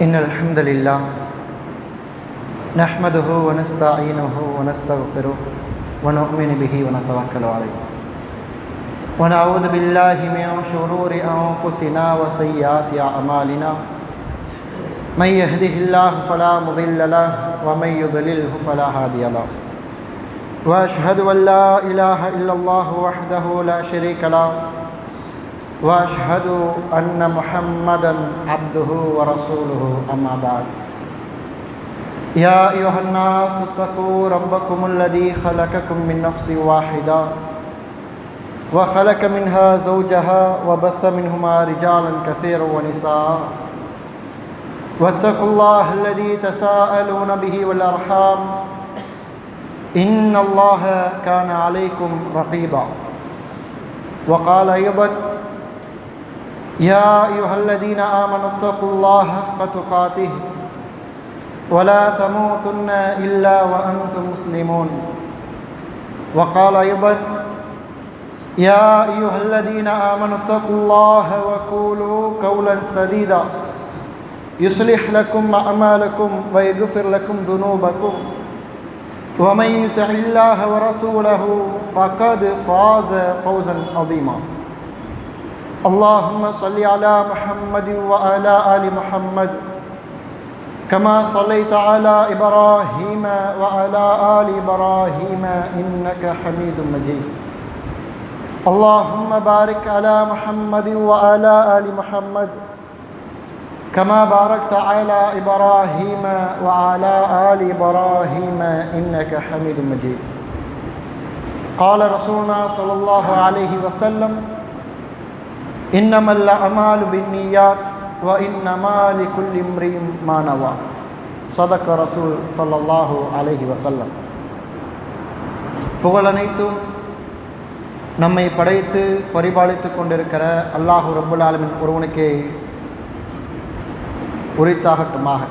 إن الحمد لله نحمده ونستعينه ونستغفره ونؤمن به ونتوكل عليه ونعوذ بالله من شرور أنفسنا وسيئات أعمالنا من يهده الله فلا مضل له ومن يضلله فلا هادي له وأشهد أن لا إله إلا الله وحده لا شريك له وأشهد أن محمدًا عبده ورسوله أما بعد يا أيها الناس اتقوا ربكم الذي خلقكم من نفس واحدة وخلق منها زوجها وبث منهما رجالا كثيرا ونساء واتقوا الله الذي تساءلون به والأرحام إن الله كان عليكم رقيبا وقال أيضا يا أيها الذين آمنوا اتقوا الله حق تقاته ولا تموتن إلا وأنتم مسلمون وقال أيضا يا أيها الذين آمنوا اتقوا الله وقولوا قولا سديدا يصلح لكم أعمالكم ويغفر لكم ذنوبكم ومن يطع الله ورسوله فقد فاز فوزا عظيما اللهم صل على محمد وعلى آل محمد كما صليت على إبراهيم وعلى آل إبراهيم إنك حميد مجيد اللهم بارك على محمد وعلى آل محمد كما باركت على إبراهيم وعلى آل إبراهيم إنك حميد مجيد قال رسولنا صلى الله عليه وسلم إنما الأعمال بالنيات وإنما لكل امرئ ما نوى صدق رسول صلى الله عليه وسلم. புகழனைத்தும் நம்மை படைத்து பரிபாலித்து கொண்டிருக்கிற அல்லாஹு ரப்புல் ஆலமீன் ஒருவனுக்கே உரித்தாகட்டுமாக.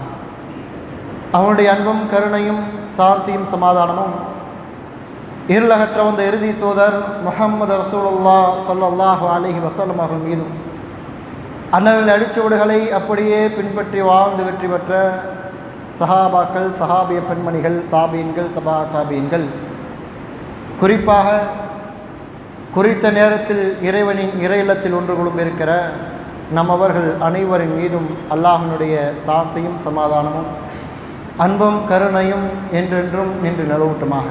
அவனுடைய அன்பும் கருணையும் சாந்தியும் சமாதானமும் இருளகற்ற வந்த இறுதி தூதர் முஹம்மது ரசூலுல்லாஹ் ஸல்லல்லாஹு அலைஹி வஸல்லம் அவர்கள் மீதும் அன்னவர்கள் அடிச்சுவடுகளை அப்படியே பின்பற்றி வாழ்ந்து வெற்றி பெற்ற சஹாபாக்கள், சஹாபிய பெண்மணிகள், தாபீன்கள், தபா தாபீன்கள், குறிப்பாக குறித்த நேரத்தில் இறைவனின் இறை இல்லத்தில் ஒன்று கொள்ளும் இருக்கிற நம்மவர்கள் அனைவரின் மீதும் அல்லாஹ்வினுடைய சாந்தியும் சமாதானமும் அன்பும் கருணையும் என்றென்றும் நின்று நிலவட்டுமாக.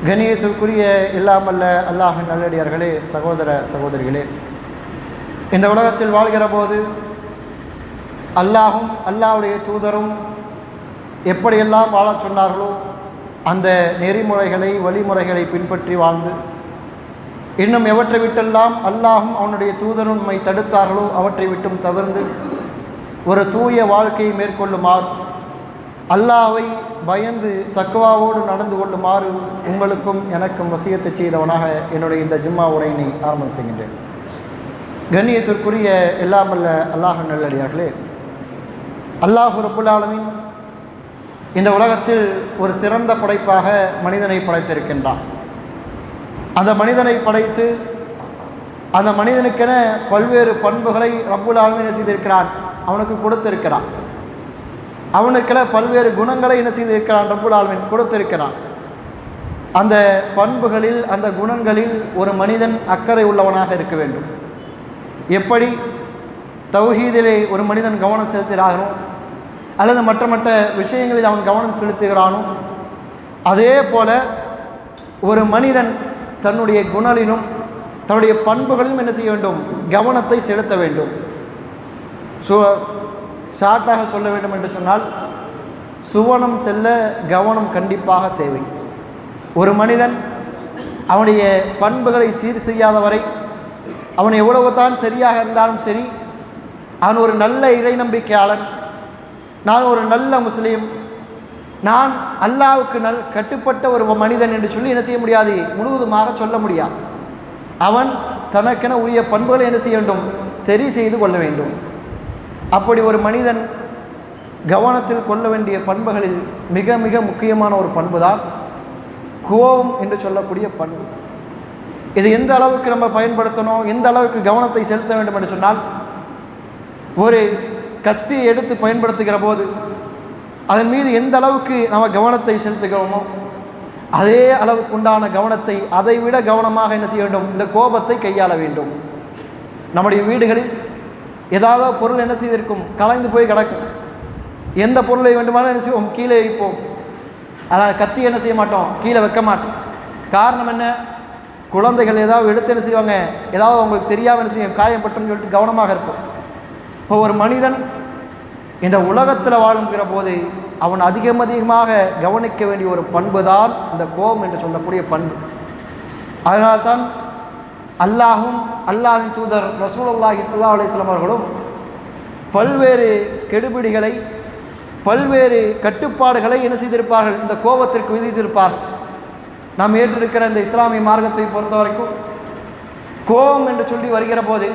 கண்ணியத்திற்குரிய எல்லாமல்ல அல்லாஹின் நல்லடியார்களே, சகோதர சகோதரிகளே, இந்த உலகத்தில் வாழ்கிற போது அல்லாஹும் அல்லாஹ்வுடைய தூதரும் எப்படியெல்லாம் வாழச் சொன்னார்களோ அந்த நெறிமுறைகளை வழிமுறைகளை பின்பற்றி வாழ்ந்து, இன்னும் எவற்றை விட்டெல்லாம் அல்லாஹும் அவனுடைய தூதரும் நம்மை தடுத்தார்களோ அவற்றை விட்டும் தவிர்ந்து ஒரு தூய வாழ்க்கையை மேற்கொள்ளுமாறு, அல்லாஹ்வை பயந்து தக்வாவோடு நடந்து கொள்ளுமாறு உங்களுக்கும் எனக்கும் வசியத்தை செய்தவனாக என்னுடைய இந்த ஜும்மா உரையினை ஆரம்பம் செய்கின்றேன். கண்ணியத்திற்குரிய எல்லாமல்ல அல்லாஹ் நல்லடியார்களே, அல்லாஹு ரப்புல் ஆலமீன் இந்த உலகத்தில் ஒரு சிறந்த படைப்பாக மனிதனை படைத்திருக்கின்றான். அந்த மனிதனை படைத்து அந்த மனிதனுக்கென பல்வேறு பண்புகளை ரப்புல் ஆலமீன் செய்திருக்கிறான், அவனுக்கு கொடுத்திருக்கிறான். அவனுக்கென பல்வேறு குணங்களை என்ன செய்திருக்கிறான், ரப்புல் ஆலமீன் கொடுத்திருக்கிறான். அந்த பண்புகளில் அந்த குணங்களில் ஒரு மனிதன் அக்கறை உள்ளவனாக இருக்க வேண்டும். எப்படி தௌஹீதிலே ஒரு மனிதன் கவனம் செலுத்துகிறானோ அல்லது மற்ற மற்ற விஷயங்களில் அவன் கவனம் செலுத்துகிறானோ, அதே போல ஒரு மனிதன் தன்னுடைய குணலிலும் தன்னுடைய பண்புகளிலும் என்ன செய்ய வேண்டும், கவனத்தை செலுத்த வேண்டும். ஷார்ட்டாக சொல்ல வேண்டும் என்று சொன்னால், சுவனம் செல்ல கவனம் கண்டிப்பாக தேவை. ஒரு மனிதன் அவனுடைய பண்புகளை சீர் செய்யாதவரை அவன் எவ்வளவு தான் சரியாக இருந்தாலும் சரி, அவன் ஒரு நல்ல இறை நம்பிக்கையாளன், நான் ஒரு நல்ல முஸ்லீம், நான் அல்லாஹ்வுக்கு கட்டுப்பட்ட ஒரு மனிதன் என்று சொல்லி என்ன செய்ய முடியாது, முழுவதுமாக சொல்ல முடியாது. அவன் தனக்கென உரிய பண்புகளை என்ன செய்ய வேண்டும், சரி செய்து கொள்ள வேண்டும். அப்படி ஒரு மனிதன் கவனத்தில் கொள்ள வேண்டிய பண்புகளில் மிக மிக முக்கியமான ஒரு பண்பு தான் கோபம் என்று சொல்லக்கூடிய பண்பு. இது எந்த அளவுக்கு நம்ம பயன்படுத்தணும், எந்த அளவுக்கு கவனத்தை செலுத்த வேண்டும் என்று சொன்னால், ஒரு கத்தியை எடுத்து பயன்படுத்துகிற போது அதன் மீது எந்த அளவுக்கு நம்ம கவனத்தை செலுத்துகிறோமோ அதே அளவுக்கு உண்டான கவனத்தை அதைவிட கவனமாக என்ன செய்ய வேண்டும், இந்த கோபத்தை கையாள வேண்டும். நம்முடைய வீடுகளில் ஏதாவது பொருள் என்ன செய்திருக்கும், கலைந்து போய் கிடக்கும். எந்த பொருளை வேண்டுமானாலும் என்ன செய்வோம், கீழே வைப்போம். அதான் கத்தி என்ன செய்ய மாட்டோம், கீழே வைக்க மாட்டோம். காரணம் என்ன, குழந்தைகள் ஏதாவது எடுத்து என்ன செய்வாங்க, ஏதாவது அவங்களுக்கு தெரியாமல் என்ன செய்யும், காயப்பட்டுன்னு சொல்லிட்டு கவனமாக இருப்போம். இப்போ ஒரு மனிதன் இந்த உலகத்தில் வாழுங்கிற போது அவன் அதிகமாக கவனிக்க வேண்டிய ஒரு பண்பு தான் இந்த கோபம் என்று சொல்லக்கூடிய பண்பு. அதனால்தான் அல்லாஹும் அல்லாஹ்வின் தூதர் ரசூலுல்லாஹி ஸல்லல்லாஹு அலைஹி வஸல்லம் அவர்களும் பல்வேறு கெடுபிடிகளை பல்வேறு கட்டுப்பாடுகளை என்ன செய்திருப்பார்கள், இந்த கோபத்திற்கு விதித்திருப்பார்கள். நாம் ஏற்றிருக்கிற இந்த இஸ்லாமிய மார்க்கத்தை பொறுத்த வரைக்கும் கோபம் என்று சொல்லி வருகிற போது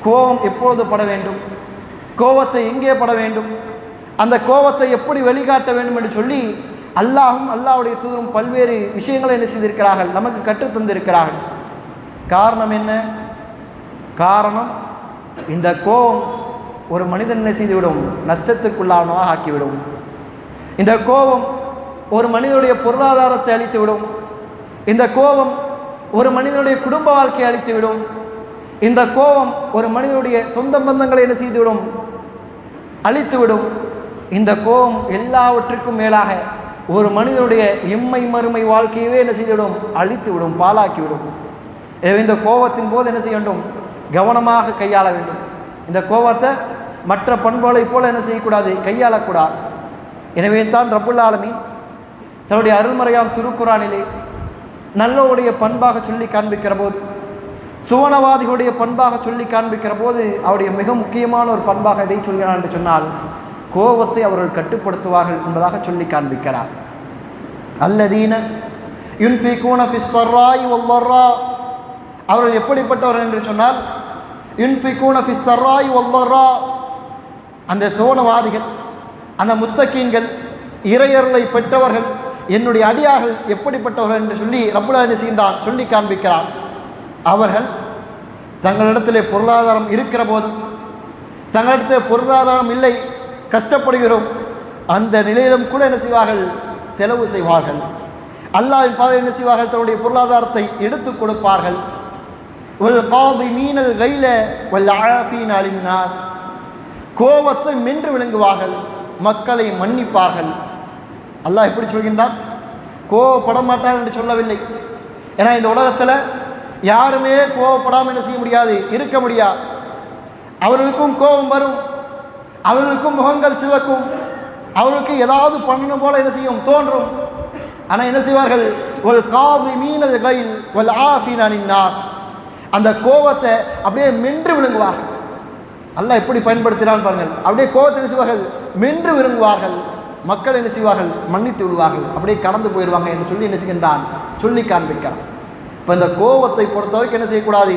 கோபம் எப்பொழுது பட வேண்டும், கோபத்தை எங்கே பட வேண்டும், அந்த கோபத்தை எப்படி வெளிக்காட்ட வேண்டும் என்று சொல்லி அல்லாஹும் அல்லாஹ்வுடைய தூதரும் பல்வேறு விஷயங்களை என்ன செய்திருக்கிறார்கள், நமக்கு கற்றுத் தந்திருக்கிறார்கள். காரணம் என்ன, காரணம் இந்த கோபம் ஒரு மனிதன் என்ன செய்துவிடும், நஷ்டத்துக்குள்ளானதாக ஆக்கிவிடும். இந்த கோபம் ஒரு மனிதனுடைய பொருளாதாரத்தை அழித்துவிடும். இந்த கோபம் ஒரு மனிதனுடைய குடும்ப வாழ்க்கையை அழித்துவிடும். இந்த கோபம் ஒரு மனிதனுடைய சொந்த பந்தங்களை என்ன செய்துவிடும், அழித்துவிடும். இந்த கோபம் எல்லாவற்றுக்கும் மேலாக ஒரு மனிதனுடைய இம்மை மறுமை வாழ்க்கையவே என்ன செய்துவிடும், அழித்துவிடும், பாழாக்கிவிடும். எனவே இந்த கோபத்தின் போது என்ன செய்ய வேண்டும், கவனமாக கையாள வேண்டும். இந்த கோபத்தை மற்ற பண்புகளை போல என்ன செய்யக்கூடாது, கையாளக்கூடாது. எனவே தான் ரப்புல் ஆலமீன் தன்னுடைய அருள்மறையாம் திருக்குரானிலே நல்லோடைய பண்பாக சொல்லி காண்பிக்கிற போது, சுவனவாதிகளுடைய பண்பாக சொல்லி காண்பிக்கிற போது அவருடைய மிக முக்கியமான ஒரு பண்பாக எதை சொல்கிறார் என்று சொன்னால், கோபத்தை அவர்கள் கட்டுப்படுத்துவார்கள் என்பதாக சொல்லி காண்பிக்கிறார். அல்லதீன யுன்ஃபிகூன ஃபிஸ் ஸர்ராஇ வல்-ضர்ரா, அவர்கள் எப்படிப்பட்டவர்கள் என்று சொன்னால், யுன்ஃபிகூன ஃபிஸ் ஸர்ராஇ வல்-ضர்ரா, அந்த சுவனவாதிகள், அந்த முத்தகீன்கள், இறையருளை பெற்றவர்கள், என்னுடைய அடியார்கள் எப்படிப்பட்டவர்கள் என்று சொல்லி ரப்புல் ஆலமீன் செய்கின்றான், சொல்லி காண்பிக்கிறார். அவர்கள் தங்களிடத்திலே பொருளாதாரம் இருக்கிற போது, தங்களிடத்தில் பொருளாதாரம் இல்லை, கஷ்டப்படுகிறோம், அந்த நிலையிலும் கூட என்ன செய்வார்கள், செலவு செய்வார்கள். அல்லாஹ்வின் பாதையில் என்ன செய்வார்கள், தன்னுடைய பொருளாதாரத்தை எடுத்து கொடுப்பார்கள். வல்-காதிமீனல் கைல வல்-ஆஃபீன அனின்-நாஸ், கோபத்தை மென்று விளங்குவார்கள், மக்களை மன்னிப்பார்கள். அல்லாஹ் எப்படி சொல்கின்றான், கோபப்பட மாட்டார் என்று சொல்லவில்லை. ஏன்னா இந்த உலகத்தில் யாருமே கோபப்படாமல் என்ன செய்ய முடியாது, இருக்க முடியாது. அவர்களுக்கும் கோபம் வரும், அவர்களுக்கும் முகங்கள் சிவக்கும், அவர்களுக்கு ஏதாவது பண்ணணும் போல என்ன செய்யும், தோன்றும். ஆனால் என்ன செய்வார்கள், வல்-காதிமீனல் கைல் வல்-ஆஃபீன அனின்-நாஸ், அந்த கோபத்தை அப்படியே மென்று விழுங்குவார்கள். அல்லாஹ் எப்படி பயன்படுத்தினான் பாருங்கள். அப்படியே கோபத்தை என்ன செய்வார்கள், மென்று விழுங்குவார்கள், மக்கள் என்ன செய்வார்கள், மன்னித்து விடுவார்கள், அப்படியே கடந்து போயிடுவாங்க என்று சொல்லி என்ன செய்கின்றான், சொல்லி காண்பிக்கிறான். இப்போ இந்த கோபத்தை பொறுத்த வரைக்கும் என்ன செய்யக்கூடாது,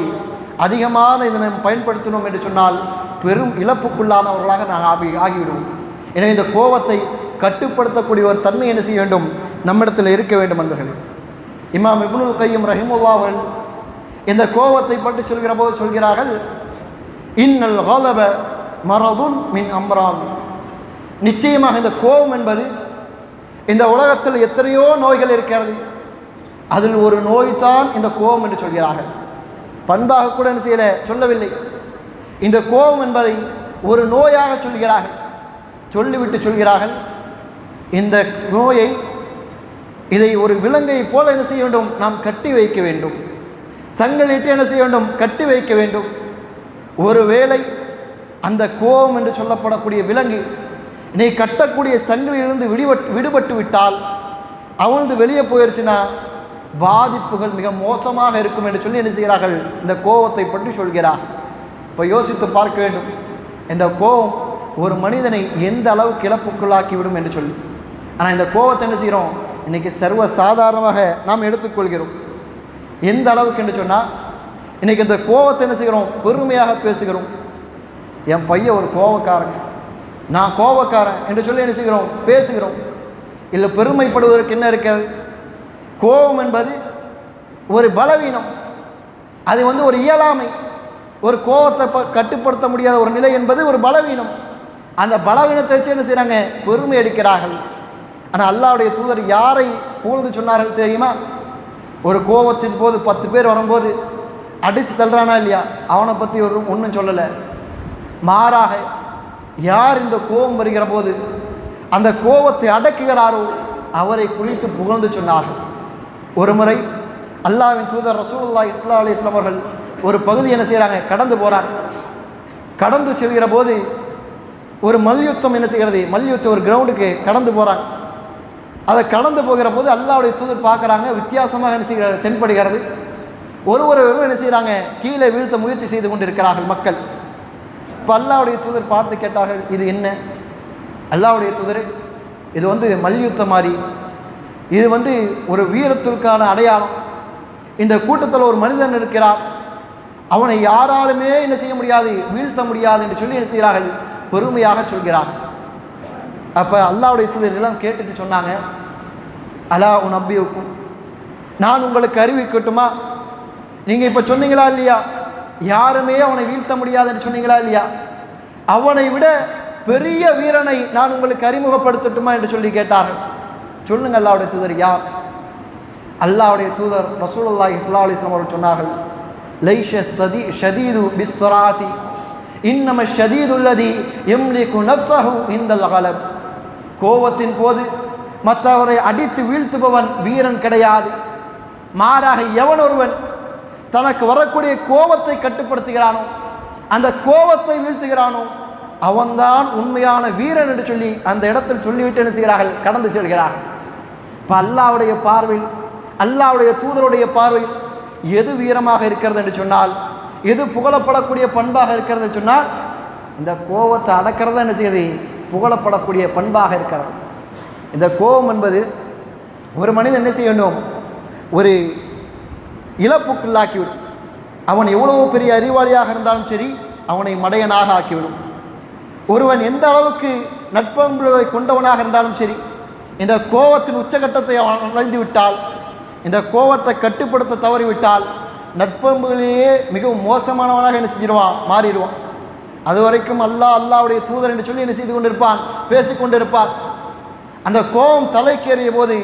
அதிகமான இதனை பயன்படுத்தினோம் என்று சொன்னால் பெரும் இழப்புக்குள்ளானவர்களாக நாங்கள் ஆகிவிடுவோம். எனவே இந்த கோபத்தை கட்டுப்படுத்தக்கூடிய ஒரு தன்மை என்ன செய்ய வேண்டும், நம்மிடத்தில் இருக்க வேண்டும் என்பர்கள். இமாம் இப்னுல் கையம் ரஹிமஹுல்லாஹ் அவர்கள் இந்த கோபத்தை பற்றி சொல்கிற போது சொல்கிறார்கள், இன்னல் கலப மரதுன் மின் அம்ரான், நிச்சயமாக இந்த கோபம் என்பது இந்த உலகத்தில் எத்தனையோ நோய்கள் இருக்கிறது, அதில் ஒரு நோய் தான் இந்த கோபம் என்று சொல்கிறார்கள். பண்பாக கூட என்ன செய்யலை, சொல்லவில்லை. இந்த கோபம் என்பதை ஒரு நோயாக சொல்கிறார்கள். சொல்லிவிட்டு சொல்கிறார்கள், இந்த நோயை இதை ஒரு விலங்கை போல என்ன செய்ய வேண்டும், நாம் கட்டி வைக்க வேண்டும், சங்கிலிட்டு என்ன செய்ய வேண்டும், கட்டி வைக்க வேண்டும். ஒருவேளை அந்த கோபம் என்று சொல்லப்படக்கூடிய விலங்கு நீ கட்டக்கூடிய சங்கிலிருந்து விடுபட்டு விட்டால், அவனது வெளியே போயிடுச்சுன்னா பாதிப்புகள் மிக மோசமாக இருக்கும் என்று சொல்லி என்ன செய்கிறார்கள், இந்த கோபத்தை பற்றி சொல்கிறார். இப்போ யோசித்து பார்க்க வேண்டும், இந்த கோபம் ஒரு மனிதனை எந்த அளவுக்கு இழப்புக்குள்ளாக்கிவிடும் என்று சொல்லி. ஆனால் இந்த கோபத்தை என்ன செய்கிறோம், இன்றைக்கி சர்வ சாதாரணமாக நாம் எடுத்துக்கொள்கிறோம். எந்த அளவுக்கு என்று சொன்னால், இன்றைக்கி இந்த கோபத்தை என்ன செய்கிறோம், பெருமையாக பேசுகிறோம். என் பையன் ஒரு கோபக்காரங்க, நான் கோபக்காரன் என்று சொல்லி என்ன செய்கிறோம், பேசுகிறோம். இல்லை பெருமைப்படுவதற்கு என்ன இருக்கிறது, கோபம் என்பது ஒரு பலவீனம், அது ஒரு இயலாமை. ஒரு கோபத்தை கட்டுப்படுத்த முடியாத ஒரு நிலை என்பது ஒரு பலவீனம். அந்த பலவீனத்தை வச்சு என்ன செய்கிறாங்க, பெருமை அடிக்கிறார்கள். ஆனால் அல்லாஹ்வுடைய தூதர் யாரை புகழ்ந்து சொன்னார்கள் தெரியுமா? ஒரு கோபத்தின் போது 10 பேர் வரும்போது அடித்து தள்ளுறானா இல்லையா, அவனை பற்றி ஒன்றும் சொல்லலை. மாறாக யார் இந்த கோபம் வருகிற போது அந்த கோபத்தை அடக்குகிறாரோ அவரை குறித்து புகழ்ந்து சொன்னார்கள். ஒரு முறை அல்லாஹ்வின் தூதர் ரசூலுல்லாஹி ஸல்லல்லாஹு அலைஹி வஸல்லம் அவர்கள் ஒரு பகுதி என்ன செய்கிறாங்க, கடந்து போகிறாங்க. கடந்து செல்கிற போது ஒரு மல்யுத்தம் என்ன செய்கிறது, மல்யுத்தம் ஒரு கிரவுண்டுக்கு கடந்து போகிறாங்க. அதை கடந்து போகிற போது அல்லாஹ்வுடைய தூதர் பார்க்குறாங்க, வித்தியாசமாக என்ன செய்கிறது தென்படுகிறது. ஒருவரும் என்ன செய்கிறாங்க, கீழே வீழ்த்த முயற்சி செய்து கொண்டு இருக்கிறார்கள் மக்கள். இப்போ அல்லாஹ்வுடைய தூதர் பார்த்து கேட்டார்கள், இது என்ன? அல்லாஹ்வுடைய தூதர், இது மல்யுத்தம் மாதிரி, இது ஒரு வீரத்திற்கான அடையாளம். இந்த கூட்டத்தில் ஒரு மனிதன் இருக்கிறான், அவனை யாராலுமே என்ன செய்ய முடியாது, வீழ்த்த முடியாது என்று சொல்லி என்ன செய்கிறார்கள், பெருமையாக சொல்கிறார். அப்போ அல்லாஹ்வுடைய தூதர் எல்லாம் கேட்டுட்டு சொன்னாங்க, அலா உனப்பியுக்கும், நான் உங்களுக்கு அறிவிக்கட்டுமா? நீங்கள் இப்போ சொன்னீங்களா இல்லையா, யாருமே அவனை வீழ்த்த முடியாதுன்னு சொன்னீங்களா இல்லையா, அவனை விட பெரிய வீரனை நான் உங்களுக்கு அறிமுகப்படுத்தட்டுமா என்று சொல்லி கேட்டார்கள். சொல்லுங்கள் அல்லாஹ்வுடைய தூதர் யார்? அல்லாஹ்வுடைய தூதர் ரசூலுல்லாஹி ஸல்லல்லாஹு அலைஹி வஸல்லம் அவர்கள் சொன்னார்கள், லைஷ ஷதீது பிஸ்ஸராதி இன்னம ஷதீதுல்லதி யம்லிகு நஃப்ஸஹு இன்தல் கலப். கோபத்தின் போது மற்றவரை அடித்து வீழ்த்துபவன் வீரன் கிடையாது. மாறாக எவன் ஒருவன் தனக்கு வரக்கூடிய கோபத்தை கட்டுப்படுத்துகிறானோ, அந்த கோபத்தை வீழ்த்துகிறானோ, அவன்தான் உண்மையான வீரன் என்று சொல்லி அந்த இடத்தில் சொல்லிவிட்டு என்ன செய்கிறார்கள், கடந்து செல்கிறார்கள். இப்போ அல்லாஹ்வுடைய பார்வையில், அல்லாஹ்வுடைய தூதருடைய பார்வையில் எது வீரமாக இருக்கிறது என்று சொன்னால், எது புகழப்படக்கூடிய பண்பாக இருக்கிறது என்று சொன்னால், இந்த கோபத்தை அடக்கிறதா என்ன செய்யுது, புகழப்படக்கூடிய பண்பாக இருக்கிறது. இந்த கோபம் என்பது ஒரு மனிதன் என்ன செய்ய வேண்டும், ஒரு இழப்புக்குள்ளாக்கிவிடும். அவன் எவ்வளவு பெரிய அறிவாளியாக இருந்தாலும் சரி, அவனை மடையனாக ஆக்கிவிடும். ஒருவன் எந்த அளவுக்கு நட்பண்புகளை கொண்டவனாக இருந்தாலும் சரி, இந்த கோபத்தின் உச்சகட்டத்தை அவன் அடைந்து விட்டால், இந்த கோபத்தை கட்டுப்படுத்த தவறிவிட்டால், நட்பண்புகளிலேயே மிகவும் மோசமானவனாக என்ன செஞ்சிடுவான், மாறிடுவான். அது வரைக்கும் அல்லாஹ்வுடைய தூதர் என்று சொல்லி என்ன செய்து கொண்டிருப்பான், பேசிக்கொண்டிருப்பான். அந்த கோபம் தலைக்கேறிய போது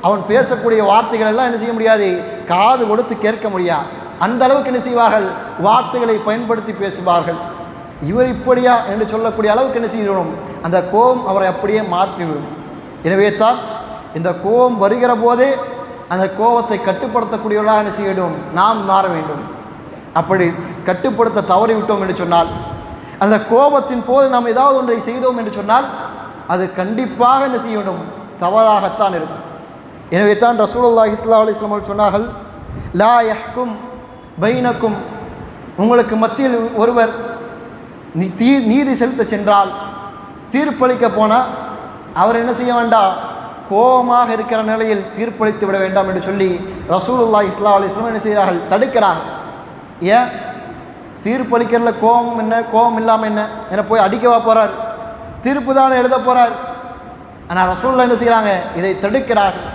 அவன் பேசக்கூடிய வார்த்தைகள் எல்லாம் என்ன செய்ய முடியாது, காது கொடுத்து கேட்க முடியாது. அந்த அளவுக்கு என்ன செய்வார்கள், வார்த்தைகளை பயன்படுத்தி பேசுவார்கள். இவர் இப்படியா என்று சொல்லக்கூடிய அளவுக்கு என்ன செய்யணும், அந்த கோபம் அவரை அப்படியே மாற்றிவிடும். எனவே தான் இந்த கோபம் வருகிற போதே அந்த கோபத்தை கட்டுப்படுத்தக்கூடியவர்களாக என்ன செய்ய வேண்டும், நாம் மாற வேண்டும். அப்படி கட்டுப்படுத்த தவறிவிட்டோம் என்று சொன்னால், அந்த கோபத்தின் போது நாம் ஏதாவது ஒன்றை செய்தோம் என்று சொன்னால், அது கண்டிப்பாக என்ன செய்ய வேண்டும், தவறாகத்தான் இருக்கும். எனவே தான் ரசூலுல்லாஹி ஸல்லல்லாஹு அலைஹி வஸல்லம் சொன்னார்கள், லா யஹ்கும் பைனக்கும், உங்களுக்கு மத்தியில் ஒருவர் நீதி செலுத்த சென்றால், தீர்ப்பளிக்க போனால் அவர் என்ன செய்ய வேண்டாம், கோபமாக இருக்கிற நிலையில் தீர்ப்பளித்து விட வேண்டாம் என்று சொல்லி ரசூலுல்லாஹி ஸல்லல்லாஹு அலைஹி வஸல்லம் என்ன செய்கிறார்கள், தடுக்கிறார். ஏன் தீர்ப்பளிக்கிறதுல கோபம் என்ன, கோபம் இல்லாமல் என்ன போய் அடிக்கவா போகிறார், தீர்ப்பு தான் எழுத போகிறார். ஆனால் ரசூலுல்லாஹ் என்ன செய்கிறாங்க, இதை தடுக்கிறார்கள்.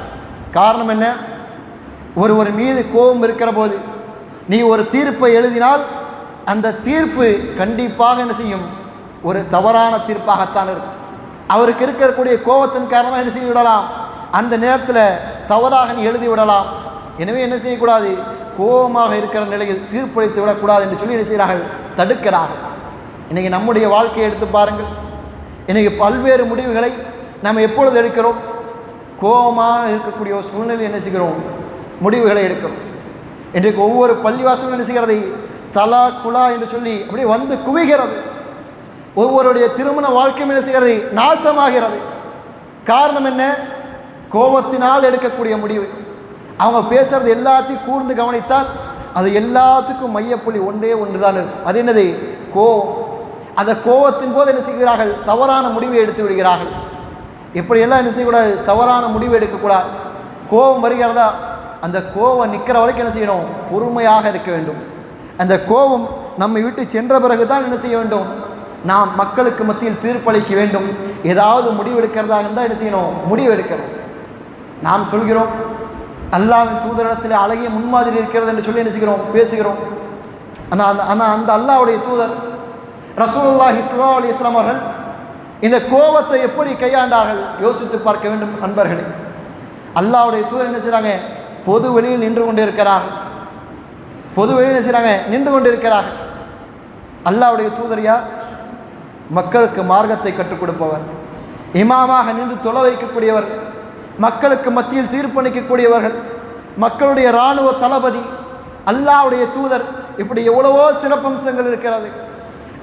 காரணம் என்ன, ஒருவர் மீது கோபம் இருக்கிற போது நீ ஒரு தீர்ப்பை எழுதினால் அந்த தீர்ப்பு கண்டிப்பாக என்ன செய்யும், ஒரு தவறான தீர்ப்பாகத்தான் இருக்கும். அவருக்கு இருக்கக்கூடிய கோபத்தின் காரணமாக என்ன செய்து விடலாம், அந்த நேரத்தில் தவறாக நீ எழுதி விடலாம். எனவே என்ன செய்யக்கூடாது, கோபமாக இருக்கிற நிலையில் தீர்ப்பளித்து விடக்கூடாது என்று சொல்லி என்ன செய்கிறார்கள், தடுக்கிறார்கள். இன்றைக்கி நம்முடைய வாழ்க்கையை எடுத்து பாருங்கள். இன்றைக்கி பல்வேறு முடிவுகளை நம்ம எப்பொழுது எடுக்கிறோம், கோபமாக இருக்கக்கூடிய ஒரு சூழ்நிலை என்ன செய்கிறோம், முடிவுகளை எடுக்கிறோம். இன்றைக்கு ஒவ்வொரு பள்ளிவாசலும் என்ன செய்கிறது, தலா குலா என்று சொல்லி அப்படியே வந்து குவிகிறது. ஒவ்வொருடைய திருமண வாழ்க்கையும் என்ன செய்கிறது, நாசமாகிறது. காரணம் என்ன, கோபத்தினால் எடுக்கக்கூடிய முடிவு. அவங்க பேசுறது எல்லாத்தையும் கூர்ந்து கவனித்தால் அது எல்லாத்துக்கும் மையப்புள்ளி ஒன்றே ஒன்று தான் இருக்கும். அது என்னது, கோபம். அந்த கோபத்தின் போது என்ன செய்கிறார்கள், தவறான முடிவை எடுத்து விடுகிறார்கள். இப்படியெல்லாம் என்ன செய்யக்கூடாது, தவறான முடிவு எடுக்கக்கூடாது. கோபம் வருகிறதா, அந்த கோபம் நிற்கிற வரைக்கும் என்ன செய்யணும், பொறுமையாக இருக்க வேண்டும். அந்த கோபம் நம்மை விட்டு சென்ற பிறகு தான் என்ன செய்ய வேண்டும், நாம் மக்களுக்கு மத்தியில் தீர்ப்பளிக்க வேண்டும். ஏதாவது முடிவு எடுக்கிறதாக இருந்தால் என்ன செய்யணும், முடிவு எடுக்கணும். நாம் சொல்கிறோம் அல்லாஹ்வின் தூதரிடத்தில் அழகிய முன்மாதிரி இருக்கிறது என்று சொல்லி என்ன செய்கிறோம், பேசுகிறோம். ஆனால் அந்த அல்லாஹ்வுடைய தூதர் ரசூலுல்லாஹி ஸல்லல்லாஹு அலைஹி வஸல்லம் அவர்கள் இந்த கோபத்தை எப்படி கையாண்டார்கள் யோசித்து பார்க்க வேண்டும் நண்பர்களே. அல்லாஹ்வுடைய தூதர் என்ன செய்கிறாங்க? பொது வெளியில் நின்று கொண்டு இருக்கிறார்கள். பொது வெளியில் என்ன செய்கிறாங்க? நின்று கொண்டு இருக்கிறார்கள். அல்லாஹ்வுடைய தூதர் யார்? மக்களுக்கு மார்க்கத்தை கற்றுக் கொடுப்பவர், இமாமாக நின்று தொலை வைக்கக்கூடியவர், மக்களுக்கு மத்தியில் தீர்ப்பளிக்கக்கூடியவர்கள், மக்களுடைய இராணுவ தளபதி அல்லாஹ்வுடைய தூதர். இப்படி எவ்வளவோ சிறப்பம்சங்கள் இருக்கிறது.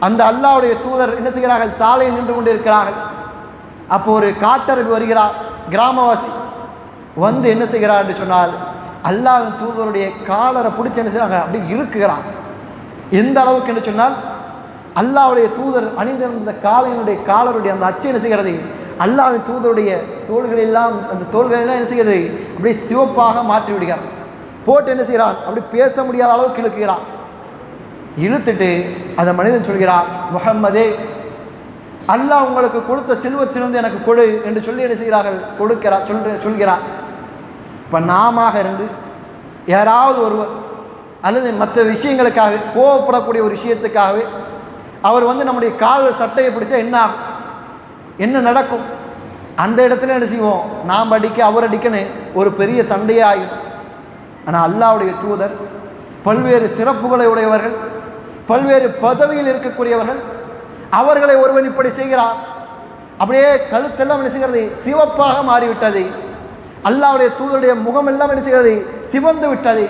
அந்த அல்லாஹ்வுடைய தூதர் என்ன செய்கிறார்கள்? சாலையில் நின்று கொண்டு இருக்கிறார்கள். அப்போ ஒரு காட்டரபி வருகிறார், கிராமவாசி வந்து என்ன செய்கிறார் என்று சொன்னால் அல்லாஹ்வின் தூதருடைய காலரை பிடிச்சி என்ன செய்கிறாங்க? அப்படி இருக்குகிறான். எந்த அளவுக்கு என்று சொன்னால் அல்லாஹ்வுடைய தூதர் அணிந்திருந்த காலையினுடைய காலருடைய அந்த அச்சு என்ன செய்கிறது? அல்லாஹ்வின் தூதருடைய தோள்களெல்லாம் அந்த தோள்களெல்லாம் என்ன செய்கிறது? அப்படியே சிவப்பாக மாற்றி விடுகிறான். போட்டு என்ன செய்கிறான்? அப்படி பேச முடியாத அளவுக்கு இழுக்கிறான். இழுத்துட்டு அந்த மனிதன் சொல்கிறான், முஹம்மதே, அல்லாஹ் உங்களுக்கு கொடுத்த செல்வத்திலிருந்து எனக்கு கொடு என்று சொல்லி என்ன செய்கிறார்கள்? சொல்கிறான். இப்போ நாம இருந்து யாராவது ஒருவர் அல்லது மற்ற விஷயங்களுக்காக கோவப்படக்கூடிய ஒரு விஷயத்துக்காகவே அவர் வந்து நம்முடைய கால் சட்டையை பிடிச்சா என்ன நடக்கும்? அந்த இடத்துல என்ன செய்வோம்? நாம் அடிக்க அவர் அடிக்கன்னு ஒரு பெரிய சண்டையே ஆகிடும். ஆனால் அல்லாஹ்வுடைய தூதர் பல்வேறு சிறப்புகளை உடையவர்கள், பல்வேறு பதவியில் இருக்கக்கூடியவர்கள். அவர்களை ஒருவன் இப்படி செய்கிறான், அப்படியே கழுத்தெல்லாம் என்ன செய்கிறது? சிவப்பாக மாறிவிட்டது. அல்லாஹ்வுடைய தூதருடைய முகமெல்லாம் என்ன செய்கிறது? சிவந்து விட்டது.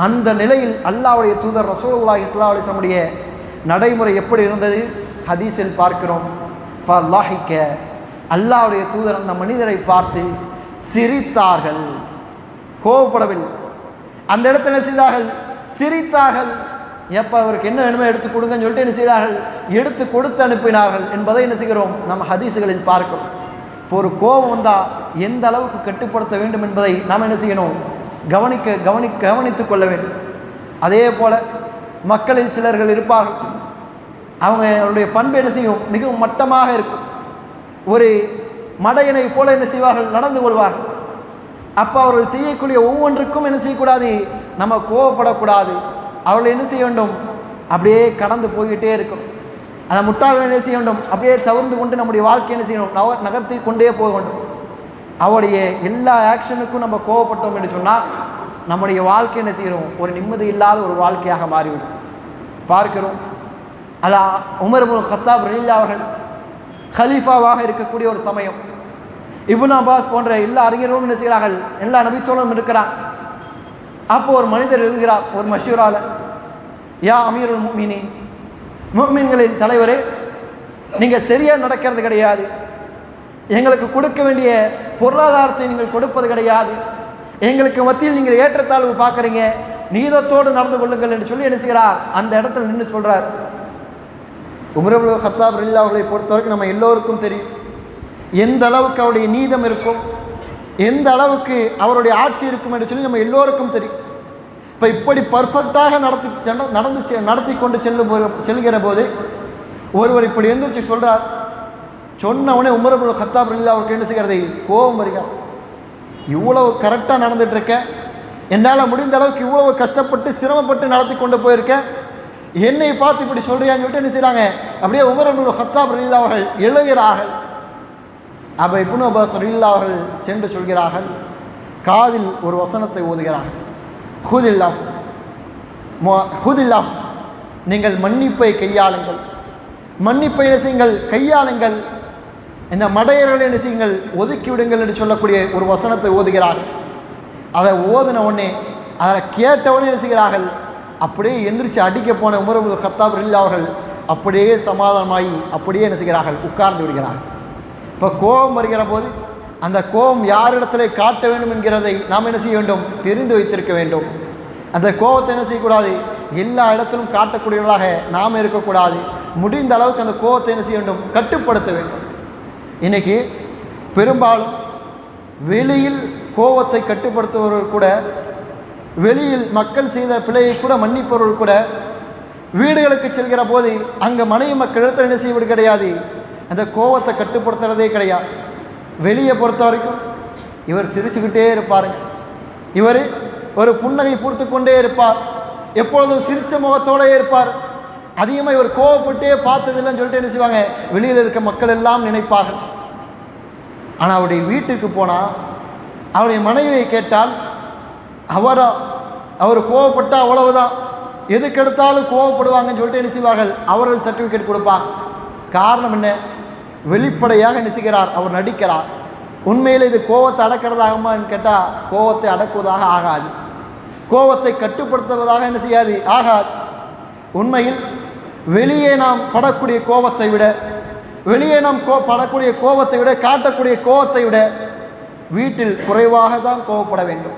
அந்த நிலையில் அல்லாஹ்வுடைய தூதர் ரசூலுல்லாஹி ஸல்லல்லாஹு அலைஹி வஸல்லம் நடைமுறை எப்படி இருந்தது? ஹதீஸில் பார்க்கிறோம். ஃபல்லாஹிக்க, அல்லாஹ்வுடைய தூதர் அந்த மனிதரை பார்த்து சிரித்தார்கள், கோபப்படவில்லை. அந்த இடத்துல என்ன செய்தார்கள்? சிரித்தார்கள். எப்போ அவருக்கு என்ன வேணுமோ எடுத்து கொடுங்கன்னு சொல்லிட்டு என்ன செய்தார்கள்? எடுத்து கொடுத்து அனுப்பினார்கள் என்பதை என்ன செய்கிறோம்? நம்ம ஹதீஸுகளில் பார்க்கிறோம். இப்போ ஒரு கோபம் வந்தால் எந்த அளவுக்கு கட்டுப்படுத்த வேண்டும் என்பதை நாம் என்ன செய்யணும்? கவனித்து கொள்ள வேண்டும். அதே போல் மக்களில் சிலர்கள் இருப்பார்கள், அவங்களுடைய பண்பு என்ன செய்யும்? மிகவும் மட்டமாக இருக்கும். ஒரு மடையனை போல என்ன செய்வார்கள்? நடந்து கொள்வார்கள். அப்போ அவர்கள் செய்யக்கூடிய ஒவ்வொன்றுக்கும் என்ன செய்யக்கூடாது? நம்ம கோவப்படக்கூடாது. அவர்கள் என்ன செய்ய வேண்டும்? அப்படியே கடந்து போய்கிட்டே இருக்கும். அந்த முட்டாள்கள் என்ன செய்ய வேண்டும்? அப்படியே தவிர்த்து கொண்டு நம்முடைய வாழ்க்கை என்ன செய்யணும்? நகர்த்தி கொண்டே போக வேண்டும். அவருடைய எல்லா ஆக்ஷனுக்கும் நம்ம கோவப்பட்டோம் என்று சொன்னால் நம்முடைய வாழ்க்கை என்ன செய்கிறோம்? ஒரு நிம்மதி இல்லாத ஒரு வாழ்க்கையாக மாறிவிடும். பார்க்கிறோம். உமர் இப்னு கத்தாப் ரலியல்லாஹு அவர்கள் கலீஃபாவாக இருக்கக்கூடிய ஒரு சமயம், இப்னு அப்பாஸ் போன்ற எல்லா அறிஞர்களும் என்ன செய்கிறார்கள்? எல்லா நபித்தோழும் இருக்கிறார். அப்போ ஒரு மனிதர் எழுதுகிறார் ஒரு மஷூரால, யா அமீருல் முஃமினீன், முஃமின்களின் தலைவரே, நீங்கள் சரியாக நடக்கிறது கிடையாது, எங்களுக்கு கொடுக்க வேண்டிய பொருளாதாரத்தை நீங்கள் கொடுப்பது கிடையாது, எங்களுக்கு மத்தியில் நீங்கள் ஏற்றத்தாழ்வு பார்க்குறீங்க, நீதத்தோடு நடந்து கொள்ளுங்கள் என்று சொல்லி என்ன செய்கிறார்? அந்த இடத்துல நின்று சொல்கிறார். உமர் இப்னு கத்தாப் ரலியல்லாஹு அவர்களை பொறுத்த வரைக்கும் நம்ம எல்லோருக்கும் தெரியும் எந்த அளவுக்கு அவருடைய நீதம் இருக்கும், எந்த அளவுக்கு அவருடைய ஆட்சி இருக்கும் என்று சொல்லி நம்ம எல்லோருக்கும் தெரியும். இப்போ இப்படி பர்ஃபெக்டாக நடத்தி கொண்டு செல்கிற போது ஒருவர் இப்படி எந்திரிச்சு சொல்கிறார். சொன்னவனே உமர் இப்னு கத்தாப் ரலியல்லாஹு அவருக்கு என்ன செய்கிறது? கோபம் வருகிறார். இவ்வளவு கரெக்டாக நடந்துகிட்ருக்க, என்னால் முடிந்த அளவுக்கு இவ்வளவு கஷ்டப்பட்டு சிரமப்பட்டு நடத்தி கொண்டு போயிருக்கேன், என்னை பார்த்து இப்படி சொல்கிறான்னு சொல்லிட்டு என்ன செய்கிறாங்க? அப்படியே உமர் இப்னு கத்தாப் ரலியல்லாஹு அவர்கள் எழுகிறார்கள். அப்போ இப்னு அப்பாஸ் ரலியல்லாஹு அவர்கள் சென்று சொல்கிறார்கள், காதில் ஒரு வசனத்தை ஓதுகிறார்கள். ஹுதில்லாஃப், நீங்கள் மன்னிப்பை கையாளுங்கள், மன்னிப்பை என்ன செய்யுங்கள்? கையாளுங்கள், இந்த மடையர்களை என்ன செய்யுங்கள்? ஒதுக்கி விடுங்கள் என்று சொல்லக்கூடிய ஒரு வசனத்தை ஓதுகிறார்கள். அதை ஓதின உடனே, அதை கேட்டவுடனே என்ன செய்கிறார்கள்? அப்படியே எந்திரிச்சு அடிக்க போன உமர் இப்னு கத்தாப் ரலியல்லாஹு அவர்கள் அப்படியே சமாதானமாகி அப்படியே என்ன செய்கிறார்கள்? உட்கார்ந்து விடுகிறார்கள். இப்போ கோபம் வருகிற போது அந்த கோபம் யாரிடத்துல காட்ட வேண்டும் என்கிறதை நாம் என்ன செய்ய வேண்டும்? தெரிந்து வைத்திருக்க வேண்டும். அந்த கோபத்தை என்ன செய்யக்கூடாது? எல்லா இடத்திலும் காட்டக்கூடியவர்களாக நாம் இருக்கக்கூடாது. முடிந்த அளவுக்கு அந்த கோபத்தை என்ன செய்ய வேண்டும்? கட்டுப்படுத்த வேண்டும். இன்றைக்கி பெரும்பாலும் வெளியில் கோபத்தை கட்டுப்படுத்துபவர்கள் கூட, வெளியில் மக்கள் செய்த பிழையை கூட மன்னிப்பவர்கள் கூட, வீடுகளுக்கு செல்கிற போது அங்கே மனைவி மக்கள் இடத்துல என்ன செய்வது கிடையாது? அந்த கோபத்தை கட்டுப்படுத்துறதே கிடையாது. வெளியே பொறுத்த வரைக்கும் இவர் சிரிச்சுக்கிட்டே இருப்பாருங்க, இவர் ஒரு புன்னகை பூர்த்து கொண்டே இருப்பார், எப்பொழுதும் சிரித்த முகத்தோடே இருப்பார். அதிகமாக இவர் கோவப்பட்டே பார்த்ததில்லைன்னு சொல்லிட்டு என்ன செய்வாங்க, வெளியில் இருக்க மக்கள் எல்லாம் நினைப்பார்கள். ஆனால் அவருடைய வீட்டுக்கு போனால் அவருடைய மனைவியை கேட்டால் அவர் கோவப்பட்டால் அவ்வளவுதான், எதுக்கெடுத்தாலும் கோவப்படுவாங்கன்னு சொல்லிட்டு என்ன செய்வார்கள், அவர்கள் சர்டிஃபிகேட் கொடுப்பாங்க. காரணம் என்ன? வெளிப்படையாக என்ன செய்கிறார், அவர் நடிக்கிறார். உண்மையில் இது கோவத்தை அடக்கிறதாகுமான்னு கேட்டால் கோவத்தை அடக்குவதாக ஆகாது, கோவத்தை கட்டுப்படுத்துவதாக என்ன செய்யாது, ஆகாது. உண்மையில் வெளியே நாம் படக்கூடிய கோபத்தை விட, வெளியே நாம் படக்கூடிய கோபத்தை விட, காட்டக்கூடிய கோபத்தை விட வீட்டில் குறைவாக தான் கோபப்பட வேண்டும்.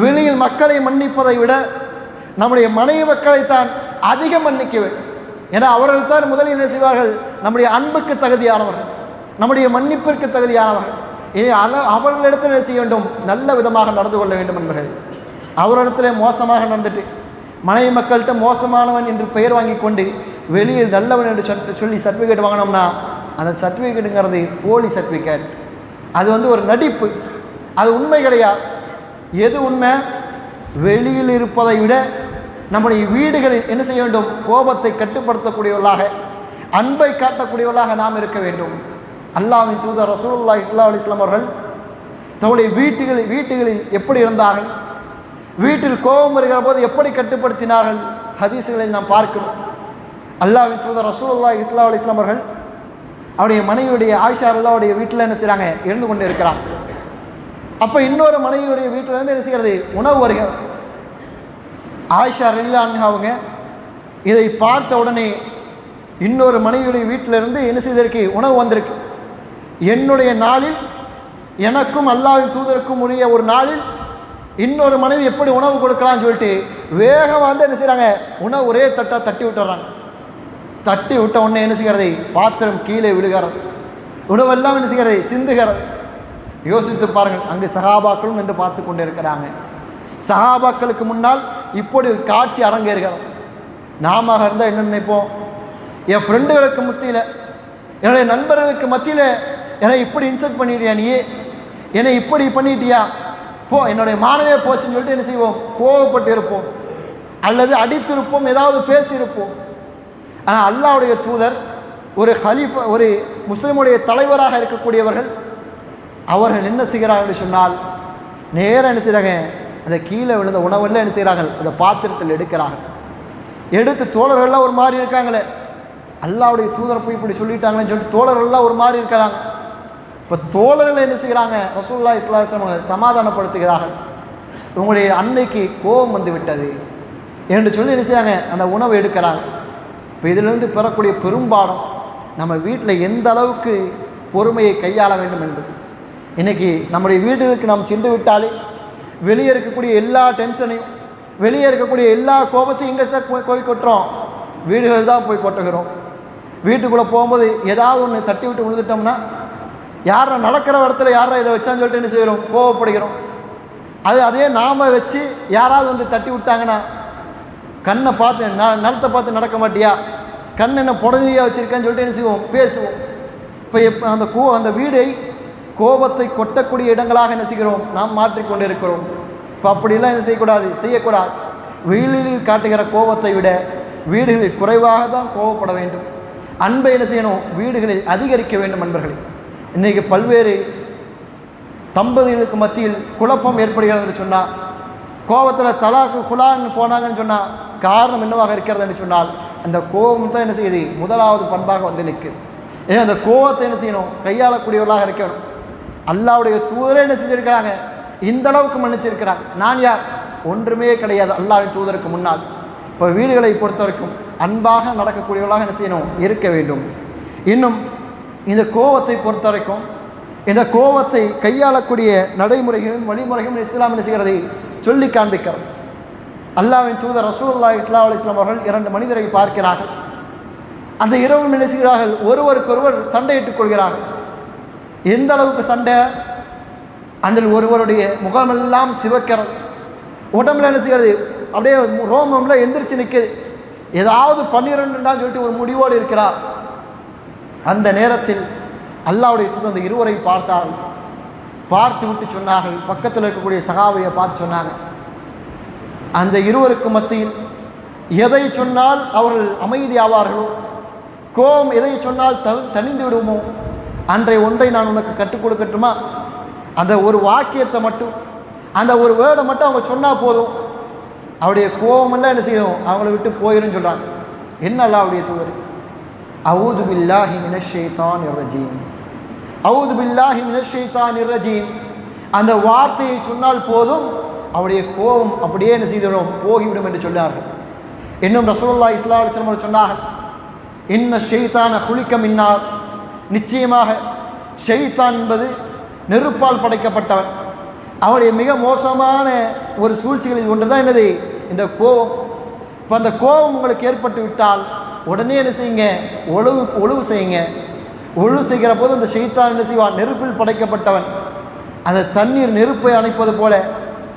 வெளியில் மக்களை மன்னிப்பதை விட நம்முடைய மனைவி மக்களைத்தான் அதிகம் மன்னிக்க வேண்டும். ஏன்னா அவர்கள் தான் முதலில் என்ன செய்வார்கள், நம்முடைய அன்புக்கு தகுதியானவர்கள், நம்முடைய மன்னிப்பிற்கு தகுதியானவர்கள். அவர்களிடத்தில் என்ன செய்ய வேண்டும், நல்ல விதமாக நடந்து கொள்ள வேண்டும் என்பர்கள். அவரிடத்தில் மோசமாக நடந்துட்டு மனைவி மக்கள்கிட்ட மோசமானவன் என்று பெயர் வாங்கி கொண்டு வெளியில் நல்லவன் என்று சொல்லி சர்டிஃபிகேட் வாங்கினோம்னா அந்த சர்டிஃபிகேட்டுங்கிறது போலி சர்டிஃபிகேட். அது ஒரு நடிப்பு, அது உண்மை கிடையாது. எது உண்மை? வெளியில் இருப்பதை விட நம்முடைய வீடுகளில் என்ன செய்ய வேண்டும், கோபத்தை கட்டுப்படுத்தக்கூடியவர்களாக, அன்பை காட்டக்கூடியவர்களாக நாம் இருக்க வேண்டும். அல்லாஹ்வின் தூதர் ரசூலுல்லாஹி ஸல்லல்லாஹு அலைஹி வஸல்லம் அவர்கள் தங்களுடைய வீட்டுகளில் எப்படி இருந்தார்கள், வீட்டில் கோபம் வருகிற போது எப்படி கட்டுப்படுத்தினார்கள், ஹதீஸ்களை நாம் பார்க்கிறோம். அல்லாஹ்வின் தூதர் ரசூலுல்லாஹி ஸல்லல்லாஹு அலைஹி வஸல்லம் அவர்கள் அவருடைய மனைவியுடைய ஆயிஷா ரலியல்லாஹுடைய வீட்டில் என்ன செய்கிறாங்க, இருந்து கொண்டு இருக்கிறாங்க. அப்போ இன்னொரு மனைவியுடைய வீட்டில் வந்து என்ன செய்கிறது, உணவு வருகிறது. ஆயிஷா ரலியல்லாஹு அன்ஹா அவங்க இதை பார்த்த உடனே இன்னொரு மனைவியுடைய வீட்டிலிருந்து என்ன செய்திருக்கு, உணவு வந்திருக்கு. என்னுடைய நாளில், எனக்கும் அல்லாஹ்வின் தூதருக்கும் உரிய ஒரு நாளில் இன்னொரு மனைவி எப்படி உணவு கொடுக்கலாம்னு சொல்லிட்டு வேகம் வந்து என்ன செய்கிறாங்க, உணவு ஒரே தட்டாக தட்டி விட்டுறாங்க. தட்டி விட்ட உடனே என்ன செய்கிறது, பாத்திரம் கீழே விழுகிறது, உணவெல்லாம் என்ன செய்கிறது, சிந்துகிறது. யோசித்து பாருங்கள், அங்கு சஹாபாக்களும் என்று பார்த்து கொண்டு இருக்கிறாங்க. சஹாபாக்களுக்கு முன்னால் இப்படி காட்சி அரங்கேறுகிறது. நாம இருந்தால் என்ன நினைப்போம், என் ஃப்ரெண்டுகளுக்கு மத்தியில், என்னுடைய நண்பர்களுக்கு மத்தியில் என்னை இப்படி இன்சல்ட் பண்ணிட்டியா, நீ என்னை இப்படி பண்ணிட்டியா, போ என்னுடைய மானவே போச்சுன்னு சொல்லிட்டு என்ன செய்வோம், கோவப்பட்டு இருப்போம், அல்லது அடித்திருப்போம், ஏதாவது பேசியிருப்போம். ஆனால் அல்லாஹ்வுடைய தூதர் ஒரு ஹலீஃபா, ஒரு முஸ்லிமுடைய தலைவராக இருக்கக்கூடியவர்கள், அவர்கள் என்ன செய்கிறார்கள் என்று சொன்னால் நேராக என்ன செய்கிறாங்க, அந்த கீழே விழுந்த உணவெல்லாம் என்ன செய்கிறார்கள், அந்த பாத்திரத்தில் எடுக்கிறார்கள். எடுத்து தோழர்கள்லாம் ஒரு மாதிரி இருக்காங்களே, அல்லாஹ்வுடைய தூதர் போய் இப்படி சொல்லிட்டாங்களேன்னு சொல்லிட்டு தோழர்கள்லாம் ஒரு மாதிரி இருக்காங்க. இப்போ தோழர்கள் என்ன செய்கிறாங்க, ரசூலுல்லாஹி ஸல்லல்லாஹு அலைஹி வஸல்லம் சமாதானப்படுத்துகிறார்கள். உங்களுடைய அன்னைக்கு கோபம் வந்து விட்டது என்று சொல்லி என்ன செய்கிறாங்க, அந்த உணவை எடுக்கிறாங்க. இப்போ இதிலிருந்து பெறக்கூடிய பெரும்பாலும் நம்ம வீட்டில் எந்த அளவுக்கு பொறுமையை கையாள வேண்டும் என்பது. இன்றைக்கி நம்முடைய வீடுகளுக்கு நாம் சென்று விட்டாலே வெளியே இருக்கக்கூடிய எல்லா டென்ஷனையும், வெளியே இருக்கக்கூடிய எல்லா கோபத்தையும் இங்கே தான் போய் கொட்டுறோம், வீடுகள் தான் போய் கொட்டுகிறோம். வீட்டுக்குள்ளே போகும்போது ஏதாவது ஒன்று தட்டி விட்டு விழுந்துட்டோம்னா, யாரை நடக்கிற இடத்துல யாரை இதை வச்சான்னு சொல்லிட்டு என்ன செய்கிறோம், கோவப்படுகிறோம். அதே நாம் வச்சு யாராவது வந்து தட்டி விட்டாங்கன்னா, கண்ணை பார்த்து நிலத்தை பார்த்து நடக்க மாட்டியா, கண் என்ன புடலியாக வச்சுருக்கான்னு சொல்லிட்டு என்ன செய்வோம், பேசுவோம். இப்போ அந்த வீடை கோபத்தை கொட்டக்கூடிய இடங்களாக என்ன செய்கிறோம், நாம் மாற்றிக்கொண்டு இருக்கிறோம். இப்போ அப்படிலாம் என்ன செய்யக்கூடாது. வெளியில் காட்டுகிற கோபத்தை விட வீடுகளில் குறைவாக தான் கோபப்பட வேண்டும். அன்பை என்ன செய்யணும், வீடுகளில் அதிகரிக்க வேண்டும். நண்பர்களே, இன்றைக்கி பல்வேறு தம்பதிகளுக்கு மத்தியில் குழப்பம் ஏற்படுகிறதுன்னு சொன்னால், கோபத்தில் தலாக்கு குலான்னு போனாங்கன்னு சொன்னால் காரணம் என்னவாக இருக்கிறதுன்னு சொன்னால், அந்த கோபம் தான் என்ன செய்யுது, முதலாவது பண்பாக வந்து நிற்குது. ஏன்னா அந்த கோபத்தை என்ன செய்யணும், கையாளக்கூடியவர்களாக இருக்கணும். அல்லாஹ்வுடைய தூதரே என்ன செஞ்சுருக்கிறாங்க, இந்த அளவுக்கு மன்னிச்சிருக்கிறாங்க. நான் யார், ஒன்றுமே கிடையாது அல்லாஹ்வின் தூதருக்கு முன்னால். இப்போ வீடுகளை பொறுத்த வரைக்கும் அன்பாக நடக்கக்கூடியவர்களாக என்ன செய்யணும், இருக்க வேண்டும். இன்னும் இந்த கோபத்தை பொறுத்த வரைக்கும் இந்த கோபத்தை கையாளக்கூடிய நடைமுறைகளும் வழிமுறைகளும் இஸ்லாம் என்ன செய்கிறது, சொல்லி காண்பிக்கிறது. அல்லாஹ்வின் தூதர் ரசூலுல்லாஹி ஸல்லல்லாஹு அலைஹி வஸல்லம் அவர்கள் 2 மனிதரை பார்க்கிறார்கள். அந்த இரவும் என்ன செய்கிறார்கள், ஒருவருக்கொருவர் சண்டையிட்டுக் கொள்கிறார்கள். எந்த அளவுக்கு சண்டை, அதில் ஒருவருடைய முகமெல்லாம் சிவக்கிறது, உடம்புல என்ன செய்கிறது, அப்படியே ரோமம்ல எந்திரிச்சு நிற்குது, ஏதாவது 12 சொல்லிட்டு ஒரு முடிவோடு இருக்கிறார். அந்த நேரத்தில் அல்லாஹ்வுடைய தூதர் அந்த இருவரை பார்த்தார்கள். பார்த்து விட்டு சொன்னார்கள், பக்கத்தில் இருக்கக்கூடிய சஹாபியை பார்த்து சொன்னாங்க, அந்த இருவருக்கு மத்தியில் எதை சொன்னால் அவர்கள் அமைதியாவார்களோ, கோபம் எதை சொன்னால் தணிந்து விடுமோ, அன்றைய ஒன்றை நான் உனக்கு கற்றுக் கொடுக்கட்டுமா? அந்த ஒரு வாக்கியத்தை மட்டும், அந்த ஒரு வேர்டை மட்டும் அவங்க சொன்னால் போதும், அவருடைய கோபமெல்லாம் என்ன செய்யும், அவங்கள விட்டு போயிடும் சொல்கிறாங்க. என்ன அல்லாஹ்வுடைய தூதர், அஊது பில்லாஹி மினஷ் ஷைத்தானிர் ரஜீம், அஊது பில்லாஹி மினஷ் ஷைத்தானிர் ரஜீம், அந்த வார்த்தையை சொன்னால் போதும் அவருடைய கோபம் அப்படியே என்ன செய்துவிடும், போகிவிடும் என்று சொன்னார்கள். இன்னும் ரசூலுல்லாஹி ஸல்லல்லாஹு அலைஹி வஸல்லம் சொன்னார்கள், இன்ன ஷைத்தான குலிக்க மின்னார், நிச்சயமாக ஷைத்தான் என்பது நெருப்பால் படைக்கப்பட்டவன். அவருடைய மிக மோசமான ஒரு சூழ்ச்சிகளில் ஒன்று தான் என்னது, இந்த கோபம். இப்போ அந்த கோபம் உங்களுக்கு ஏற்பட்டு விட்டால் உடனே என்ன செய்யுங்க, ஒழுவு செய்யுங்க. ஒழுவு செய்கிற போது அந்த ஷைத்தான் என்ன செய்வான், நெருப்பில் படைக்கப்பட்டவன். அந்த தண்ணீர் நெருப்பை அணைப்பது போல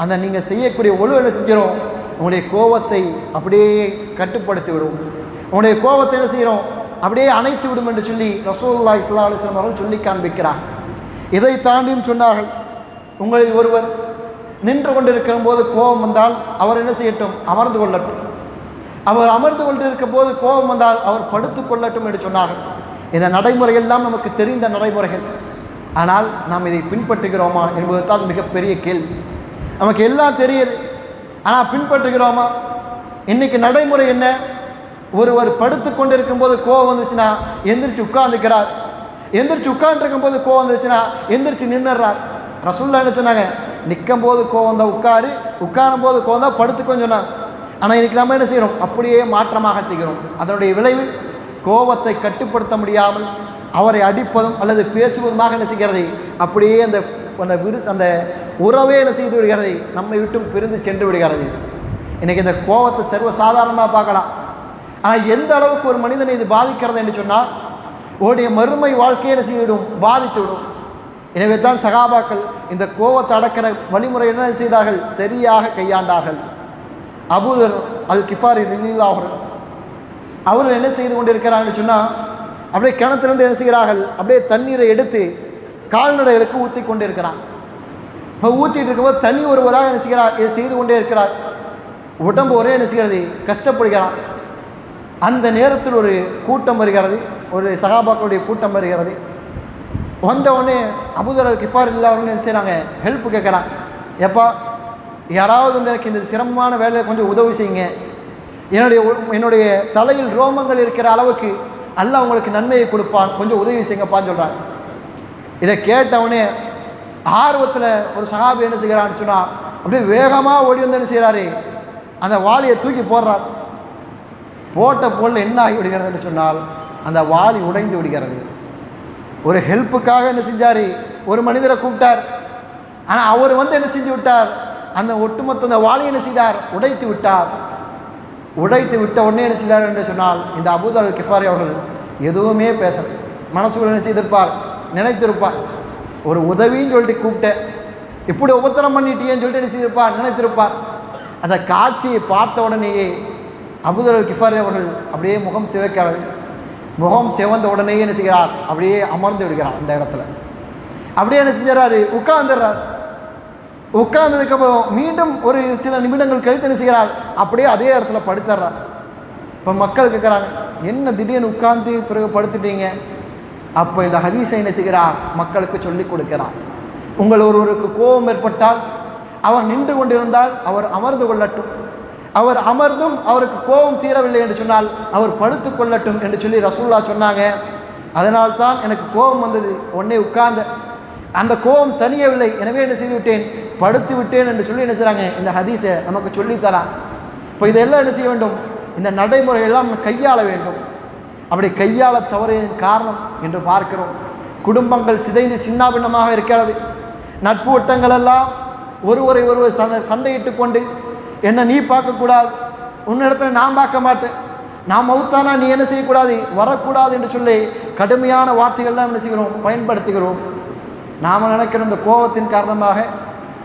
அந்த நீங்கள் செய்யக்கூடிய ஒழுவு என்ன செஞ்சிடும், உங்களுடைய கோபத்தை அப்படியே கட்டுப்படுத்தி விடும், உங்களுடைய கோபத்தை என்ன செய்கிறோம், அப்படியே அணைத்து விடும் என்று சொல்லி ரசூலுல்லாஹி ஸல்லல்லாஹு அலைஹி வஸல்லம் அவர்கள் சொல்லி காண்பிக்கிறார். இதை தாண்டியும் சொன்னார்கள், உங்களில் ஒருவர் நின்று கொண்டிருக்கிற போது கோபம் வந்தால் அவர் என்ன செய்யட்டும், அமர்ந்து கொள்ளட்டும். அவர் அமர்ந்து கொண்டிருக்கும் போது கோபம் வந்தால் அவர் படுத்து கொள்ளட்டும் என்று சொன்னார்கள். இந்த நடைமுறையெல்லாம் நமக்கு தெரிந்த நடைமுறைகள். ஆனால் நாம் இதை பின்பற்றுகிறோமா என்பது தான் மிகப்பெரிய கேள்வி. நமக்கு எல்லாம் தெரியுது, ஆனால் பின்பற்றுகிறோமா? இன்றைக்கி நடைமுறை என்ன, ஒருவர் படுத்து கொண்டு இருக்கும்போது கோவம் வந்துச்சுன்னா எந்திரிச்சு உட்கார்ந்துக்கிறார், எந்திரிச்சு உட்கார்ந்துருக்கும் போது கோவம் வந்துச்சுன்னா எந்திரிச்சு நின்றுறார். ரசூலுல்லாஹ் என்ன சொன்னாங்க, நிற்கும் போது கோவம் தான் உட்காரு, உட்காரும் போது கோவம் தான் படுத்துக்கோன்னு சொன்னாங்க. ஆனால் இன்றைக்கி நம்ம என்ன செய்கிறோம், அப்படியே மாற்றமாக செய்கிறோம். அதனுடைய விளைவு கோபத்தை கட்டுப்படுத்த முடியாமல் அவரை அடிப்பதும் அல்லது பேசுவதுமாக என்ன செய்கிறது, அப்படியே அந்த அந்த உறவே என்ன செய்து விடுகிறது, நம்மை விட்டும் பிரிந்து சென்று விடுகிறது. இன்றைக்கி இந்த கோபத்தை சர்வ சாதாரணமாக பார்க்கலாம். ஆனால் எந்த அளவுக்கு ஒரு மனிதனை இது பாதிக்கிறது என்று சொன்னால் உடைய மறுமை வாழ்க்கையை என்ன செய்துவிடும், பாதித்து விடும். எனவே தான் சகாபாக்கள் இந்த கோபத்தை அடக்கிற வழிமுறை என்ன செய்தார்கள், சரியாக கையாண்டார்கள். அபூதர் அல் கிஃபாரி ரலியல்லாஹு அன்ஹு அவர்கள் என்ன செய்து கொண்டிருக்கிறாங்கன்னு சொன்னால், அப்படியே கிணத்துலேருந்து என்ன செய்கிறார்கள், அப்படியே தண்ணீரை எடுத்து கால்நடைகளுக்கு ஊற்றி கொண்டு இருக்கிறான். இப்போ ஊற்றிட்டு இருக்கும்போது தனி ஒருவராக என்ன செய்கிறார், செய்து கொண்டே இருக்கிறார். உடம்பு ஒரே என்ன செய்கிறது, கஷ்டப்படுகிறான். அந்த நேரத்தில் ஒரு கூட்டம் வருகிறது, ஒரு சகாபாக்களுடைய கூட்டம் வருகிறது. வந்தவுடனே அபூதர் அல் கிஃபார் இல்லாதவங்க என்ன செய்கிறாங்க, ஹெல்ப் கேட்குறாங்க. எப்பா யாராவது எனக்கு இந்த சிரமமான வேலையை கொஞ்சம் உதவி செய்யுங்க, என்னுடைய தலையில் ரோமங்கள் இருக்கிற அளவுக்கு அல்லாஹ் உங்களுக்கு நன்மையை கொடுப்பான், கொஞ்சம் உதவி செய்யுங்கப்பான்னு சொல்கிறாங்க. இதை கேட்டவனே ஆர்வத்தில் ஒரு சஹாபி என்ன செய்கிறான்னு சொன்னால் அப்படியே வேகமாக ஓடி வந்து என்ன செய்கிறாரு, அந்த வாளியை தூக்கி போடுறார். போட்ட பொருள் என்ன ஆகி விடுகிறதுன்னு சொன்னால் அந்த வாளி உடைந்து விடுகிறது. ஒரு ஹெல்ப்புக்காக என்ன செஞ்சார், ஒரு மனிதரை கூப்பிட்டார். ஆனால் அவர் வந்து என்ன செஞ்சு விட்டார், அந்த ஒட்டுமொத்த அந்த வாளியை என்ன செய்தார், உடைத்து விட்டார். உடைத்து விட்ட உடனே என்ன செய்தார் என்று சொன்னால் இந்த அபூதர் அல் கிஃபாரி அவர்கள் எதுவுமே பேசலை. மனசுக்குள்ள என்ன செய்திருப்பார், நினைத்திருப்பார், ஒரு உதவின்னு சொல்லிட்டு கூப்பிட்டேன், இப்படி உபத்திரம் பண்ணிட்டேன்னு சொல்லிட்டு என்ன செய்திருப்பார், நினைத்திருப்பார். அந்த காட்சியை பார்த்த உடனேயே அபூதர் அல் கிஃபாரி அவர்கள் அப்படியே முகம் சிவக்கிறது. முகம் சிவந்த உடனேயே என்ன செய்கிறார், அப்படியே அமர்ந்து விடுகிறார். அந்த இடத்துல அப்படியே என்ன செஞ்சாரு, உட்கார்ந்துடுறார். உட்கார்ந்ததுக்கப்புறம் மீண்டும் ஒரு சில நிமிடங்கள் கழித்து என்ன செய்கிறார், அப்படியே அதே இடத்துல படுத்துடுறார். இப்போ மக்கள் கேட்குறாங்க, என்ன திடீர்னு உட்கார்ந்து பிறகு படுத்துட்டீங்க? அப்போ இந்த ஹதீஸை என்ன செய்கிறார், மக்களுக்கு சொல்லிக் கொடுக்கிறார். உங்கள் ஒருவருக்கு கோபம் ஏற்பட்டால் அவர் நின்று கொண்டிருந்தால் அவர் அமர்ந்து கொள்ளட்டும், அவர் அமர்ந்தும் அவருக்கு கோபம் தீரவில்லை என்று சொன்னால் அவர் படுத்து கொள்ளட்டும் என்று சொல்லி ரசூலுல்லாஹ் சொன்னாங்க. அதனால்தான் எனக்கு கோபம் வந்தது, உடனே உட்கார்ந்த, அந்த கோபம் தனியவில்லை, எனவே என்ன செய்து விட்டேன், படுத்து விட்டேன் என்று சொல்லி என்ன செய்கிறாங்க, இந்த ஹதீஸை நமக்கு சொல்லித்தரான். இப்போ இதெல்லாம் என்ன செய்ய வேண்டும், இந்த நடைமுறையெல்லாம் நம்ம கையாள வேண்டும். அப்படி கையாள தவறின் காரணம் என்று பார்க்கிறோம், குடும்பங்கள் சிதைந்து சின்னாபின்னமாக இருக்கிறது. நட்பு வட்டங்களெல்லாம் ஒருவரை ஒருவர் சண்டையிட்டு கொண்டு, என்ன நீ பார்க்கக்கூடாது, உன்னிடத்துல நான் பார்க்க மாட்டேன், நான் மௌத்தானா நீ என்ன செய்யக்கூடாது, வரக்கூடாது என்று சொல்லி கடுமையான வார்த்தைகள்லாம் என்ன செய்கிறோம், பயன்படுத்துகிறோம். நாம் நினைக்கிற இந்த கோபத்தின் காரணமாக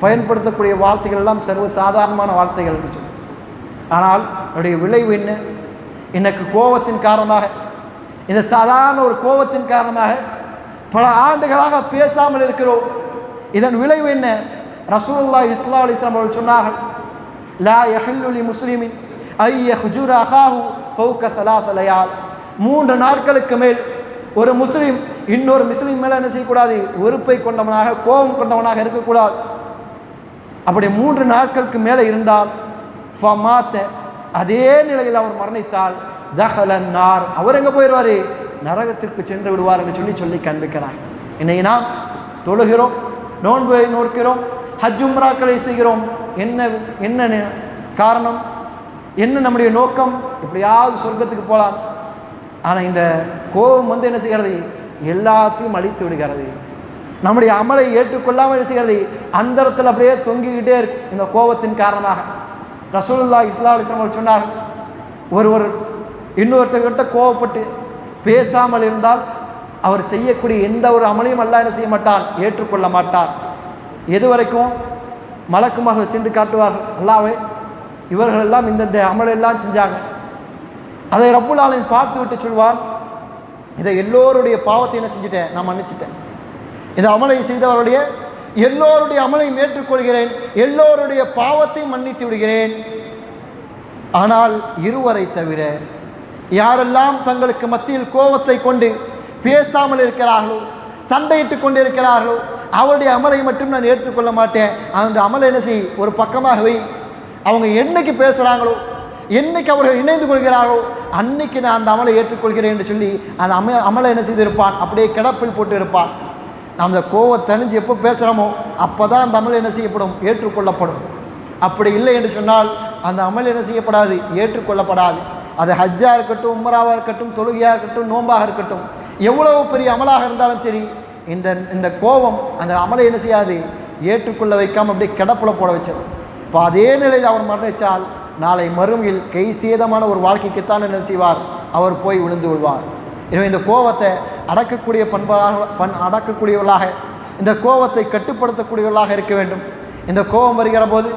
பயன்படுத்தக்கூடிய வார்த்தைகள் எல்லாம் சர்வ சாதாரணமான வார்த்தைகள் என்று சொல்லி, ஆனால் அதனுடைய விளைவு என்ன, எனக்கு கோபத்தின் காரணமாக, இந்த சாதாரண ஒரு கோபத்தின் காரணமாக பல ஆண்டுகளாக பேசாமல் இருக்கிறோம். இதன் விளைவு என்ன? ரசூலுல்லாஹி ஸல்லல்லாஹு அலைஹி வஸல்லம் அவர்கள் சொன்னார்கள், லா யஹில்லு லி முஸ்லிமின் ஐய ஹுஜூர அகாஹு ஃபௌக ஸலாஸ லயால். 3 நாட்களுக்கு மேல் ஒரு முஸ்லீம் இன்னொரு முஸ்லீம் மேலே என்ன செய்யக்கூடாது? வெறுப்பை கொண்டவனாக, கோபம் கொண்டவனாக இருக்கக்கூடாது. அப்படி 3 நாட்களுக்கு மேலே இருந்தால் ஃபமாத்த, அதே நிலையில் அவர் மரணித்தால் தஹலன் நார், அவர் எங்கே போயிடுவார்? நரகத்திற்கு சென்று விடுவார் என்று சொல்லி காண்பிக்கிறார். இன்னைக்கு நாம் தொழுகிறோம், நோன்பை நோக்கிறோம், ஹஜ் உம்ராக்களை செய்கிறோம். என்ன காரணம்? என்ன நம்முடைய நோக்கம்? எப்படியாவது சொர்க்கத்துக்கு போகலாம். ஆனால் இந்த கோபம் என்ன செய்கிறது? எல்லாத்தையும் அழித்து விடுகிறது. நம்முடைய அமலை ஏற்றுக்கொள்ளாமல் என்ன செய்கிறது? அந்த இடத்துல அப்படியே தொங்கிக்கிட்டே இருக்கு இந்த கோபத்தின் காரணமாக. ரசூலுல்லாஹி ஸல்லல்லாஹு அலைஹி வஸல்லம் சொன்னார், ஒருவர் இன்னொருத்தர்கிட்ட கோபப்பட்டு பேசாமல் இருந்தால் அவர் செய்யக்கூடிய எந்த ஒரு அமலையும் அல்லாஹ் என்ன செய்ய மாட்டான்? ஏற்றுக்கொள்ள மாட்டார். எது வரைக்கும்? மலக்குமார்கள் சென்று காட்டுவார்கள், அல்லாஹ்வே இவர்களெல்லாம் இந்த அமலெல்லாம் செஞ்சாங்க. அதை ரப்புல் ஆலமீன் பார்த்து விட்டு சொல்வார், இதை எல்லோருடைய பாவத்தை என்ன செஞ்சுட்டேன்? நான் மன்னிச்சிட்டேன். இந்த அமலை செய்தவருடைய எல்லோருடைய அமலையும் ஏற்றுக்கொள்கிறேன், எல்லோருடைய பாவத்தையும் மன்னித்து விடுகிறேன். ஆனால் இருவரை தவிர யாரெல்லாம் தங்களுக்கு மத்தியில் கோபத்தை கொண்டு பேசாமல் இருக்கிறார்களோ, சண்டையிட்டு கொண்டு இருக்கிறார்களோ, அவருடைய அமலை மட்டும் நான் ஏற்றுக்கொள்ள மாட்டேன். அந்த அமலை என்ன செய்? ஒரு பக்கமாகவே. அவங்க என்னைக்கு பேசுகிறாங்களோ, என்னைக்கு அவர்கள் இணைந்து கொள்கிறார்களோ, அன்னைக்கு நான் அந்த அமலை ஏற்றுக்கொள்கிறேன் என்று சொல்லி அந்த அமலை என்ன செய்திருப்பான்? அப்படியே கிடப்பில் போட்டு இருப்பான். நாம் அந்த கோவத்தை தணிஞ்சு எப்போ பேசுகிறோமோ அப்போ தான் அந்த அமல் என்ன செய்யப்படும்? ஏற்றுக்கொள்ளப்படும். அப்படி இல்லை என்று சொன்னால் அந்த அமல் என்ன செய்யப்படாது? ஏற்றுக்கொள்ளப்படாது. அது ஹஜ்ஜாக இருக்கட்டும், உம்ராவாக இருக்கட்டும், தொழுகையாக இருக்கட்டும், நோன்பாக இருக்கட்டும், எவ்வளவு பெரிய அமலாக இருந்தாலும் சரி, இந்த கோபம் அந்த அமலை என்ன செய்யாது? ஏற்றுக்கொள்ள வைக்காமல் அப்படியே கிடப்பில் போட வச்சது. இப்போ அதே நிலையில் அவர் மரணித்தால் நாளை மறுமையில் கை சேதமான ஒரு வாழ்க்கைக்குத்தான் என்ன செய்வார்? அவர் போய் விழுந்து விடுவார். எனவே இந்த கோபத்தை அடக்கக்கூடிய அடக்கக்கூடியவர்களாக, இந்த கோபத்தை கட்டுப்படுத்தக்கூடியவர்களாக இருக்க வேண்டும். இந்த கோபம் வருகிற போது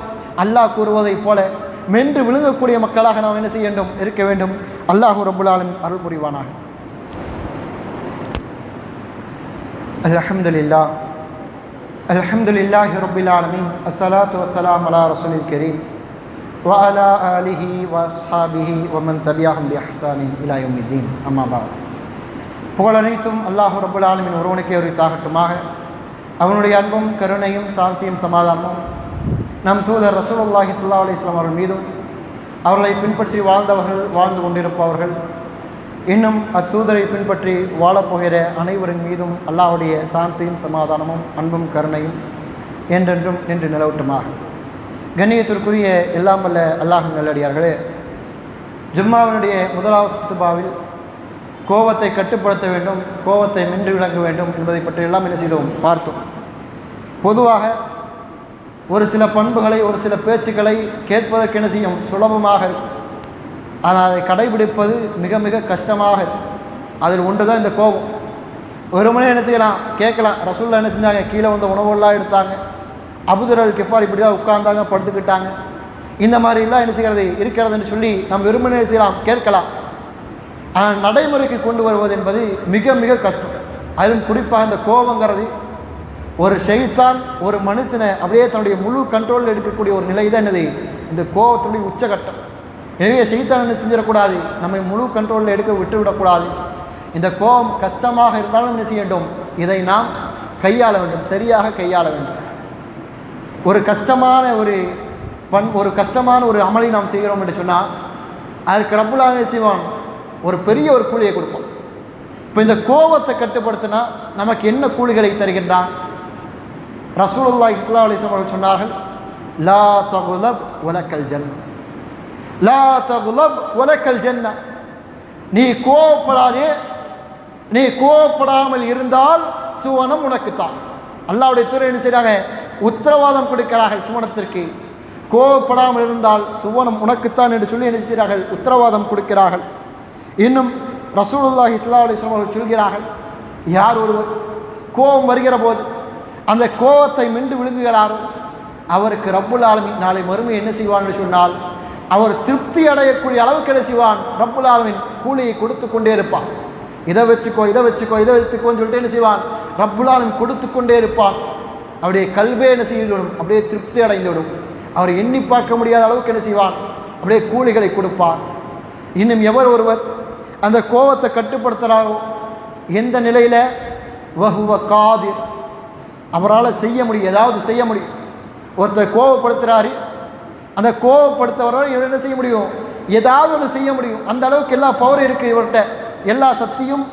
அல்லாஹ் கூறுவதைப் போல மென்று விழுங்கக்கூடிய மக்களாக நாம் என்ன செய்ய வேண்டும்? இருக்க வேண்டும். அல்லாஹு ரப்புல் ஆலமீன் அருள் புரிவானாக. அல்ஹம்துலில்லாஹ் அல்ஹம்துலில்லாஹி ரப்பில் ஆலமீன். அஸ்ஸலாத்து வஸ்ஸலாமு அலா ரசூலில் கரீம் வ அலா ஆலிஹி வ அஸ்ஹாபிஹி வ மன் தபிஅஹும் பி இஹ்சானின் இலா யௌமித்தீன். அம்மா பஅத். புகழனைத்தும் அல்லாஹு ரப்புல் ஆலமீன் ஒருவனுக்கே உரித்தாகட்டுமாக. அவனுடைய அன்பும் கருணையும் சாந்தியும் சமாதானமும் நம் தூதர் ரசூலுல்லாஹி ஸல்லல்லாஹு அலைஹி வஸல்லம் அவர்கள் மீதும், அவர்களை பின்பற்றி வாழ்ந்து கொண்டிருப்பவர்கள், இன்னும் அத்தூதரை பின்பற்றி வாழப்போகிற அனைவரின் மீதும் அல்லாஹ்வுடைய சாந்தியும் சமாதானமும் அன்பும் கருணையும் என்றென்றும் நின்று நிலவட்டுமாக. கண்ணியத்திற்குரிய எல்லாம் வல்ல அல்லாஹ் நல்லடியார்களே, ஜும்மாவினுடைய முதலாவது குத்துபாவில் கோபத்தை கட்டுப்படுத்த வேண்டும், கோபத்தை மென்று விளங்க வேண்டும் என்பதை பற்றி எல்லாம் என்ன செய்தோம்? பார்த்தோம். பொதுவாக ஒரு சில பண்புகளை, ஒரு சில பேச்சுக்களை கேட்பதற்கு என்ன செய்யும்? சுலபமாக இருக்கும். ஆனால் அதை கடைபிடிப்பது மிக மிக கஷ்டமாக இருக்கும். அதில் ஒன்று தான் இந்த கோபம். ஒரு மணி என்ன செய்யலாம்? கேட்கலாம். ரசூலுல்லாஹ் என்ன செஞ்சாங்க? கீழே வந்த உணவுலாம் எடுத்தாங்க, அபூதர் அல் கிஃபார் இப்படி தான் உட்கார்ந்தாங்க, படுத்துக்கிட்டாங்க, இந்த மாதிரிலாம் என்ன செய்கிறது இருக்கிறதுன்னு சொல்லி நம்ம வெறுமனே செய்யலாம், கேட்கலாம். ஆனால் நடைமுறைக்கு கொண்டு வருவது என்பது மிக மிக கஷ்டம். அதிலும் குறிப்பாக இந்த கோபங்கிறது ஒரு ஷைத்தான் ஒரு மனுஷனை அப்படியே தன்னுடைய முழு கண்ட்ரோலில் எடுக்கக்கூடிய ஒரு நிலை தான் என்னது? இந்த கோபத்துடைய உச்சகட்டம். எனவே ஷைத்தான் என்ன செஞ்சிடக்கூடாது? நம்மை முழு கண்ட்ரோலில் எடுக்க விட்டுவிடக்கூடாது. இந்த கோபம் கஷ்டமாக இருந்தாலும் என்ன செய்ய வேண்டும்? இதை நாம் கையாள வேண்டும், சரியாக கையாள வேண்டும். ஒரு கஷ்டமான ஒரு அமலை நாம் செய்கிறோம் என்று சொன்னால் அதற்கு ரப்புல் ஆலமீன் செய்வான், ஒரு பெரிய ஒரு கூலியை கொடுப்பான். இப்போ இந்த கோபத்தை கட்டுப்படுத்தினா நமக்கு என்ன கூலிகளை தருகின்றான்? ரசூலுல்லாஹி ஸல்லல்லாஹு அலைஹி வஸல்லம் அவர்கள் சொன்னார்கள், லா தகுலப் வலக்கல் ஜன்னா, லா தகுலப் வலக்கல் ஜன்னா. நீ கோபப்படாதே, நீ கோபப்படாமல் இருந்தால் சுவனம் உனக்குத்தான். அல்லாஹ்வுடைய தூதர் என்ன செய்கிறாங்க? உத்தரவாதம் கொடுக்கிறார்கள் சுவனத்திற்கு. கோபப்படாமல் இருந்தால் சுவனம் உனக்குத்தான் என்று சொல்லி என்ன செய்கிறார்கள்? உத்தரவாதம் கொடுக்கிறார்கள். இன்னும் ரசூலுல்லாஹி ஸல்லல்லாஹு அலைஹி வஸல்லம் அவர்கள் சொல்கிறார்கள், யார் ஒருவர் கோபம் வருகிற போது அந்த கோபத்தை மென்று விழுங்குகிறாரோ அவருக்கு ரப்புல் ஆலமீன் நாளை மறுமை என்ன செய்வான் என்று சொன்னால், அவர் திருப்தி அடையக்கூடிய அளவுக்கு என்ன செய்வான்? ரப்புல் ஆலமீன் கூலியை கொடுத்து கொண்டே இருப்பான். இதை வச்சுக்கோ, இதை வச்சுக்கோ, இதை வைத்துக்கோன்னு சொல்லிட்டு என்ன செய்வான்? ரப்புல் ஆலமீன் கொடுத்து கொண்டே இருப்பான். அவருடைய கல்வே என்ன செய்துவிடும்? அப்படியே திருப்தி அடைந்துவிடும். அவர் எண்ணி பார்க்க முடியாத அளவுக்கு என்ன செய்வான்? அப்படியே கூலிகளை கொடுப்பார். இன்னும் எவர் ஒருவர் அந்த கோபத்தை கட்டுப்படுத்துகிறாரோ எந்த நிலையில் வஹுவ காதிர், அவரால் செய்ய முடியும், ஏதாவது செய்ய முடியும். ஒருத்தர் கோபப்படுத்துகிறாரு, அந்த கோபப்படுத்தவரால் என்ன செய்ய முடியும், ஏதாவது ஒன்று செய்ய முடியும். அந்த அளவுக்கு எல்லா பவர் இருக்குது இவர்கிட்ட, எல்லா சக்தியும்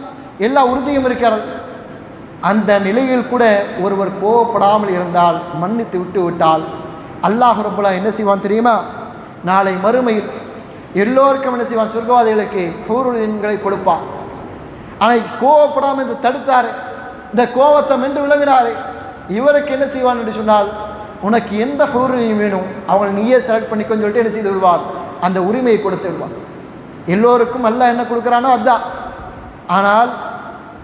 எல்லா உறுதியும் இருக்கிறது. அந்த நிலையில் கூட ஒருவர் கோபப்படாமல் இருந்தால், மன்னித்து விட்டு விட்டால் அல்லாஹ் ரப்புல் ஆலமீன் என்ன செய்வான் தெரியுமா? நாளை மறுமையில் எல்லோருக்கும் என்ன செய்வான், சொர்க்கவாதிகளுக்கு ஹூருல் ஈன்களை கொடுப்பான். ஆனால் கோபப்படாமல் இந்த தடுத்தார், இந்த கோபத்தை மென்று விளங்கினார், இவருக்கு என்ன செய்வான் என்று சொன்னால், உனக்கு எந்த ஹூருல் ஈன் வேணும் அவங்களை நீயே செலக்ட் பண்ணிக்கொன்னு சொல்லிட்டு என்ன செய்து விடுவார், அந்த உரிமையை கொடுத்து விடுவான். எல்லோருக்கும் அல்லாஹ் என்ன கொடுக்குறானோ அதுதான். ஆனால்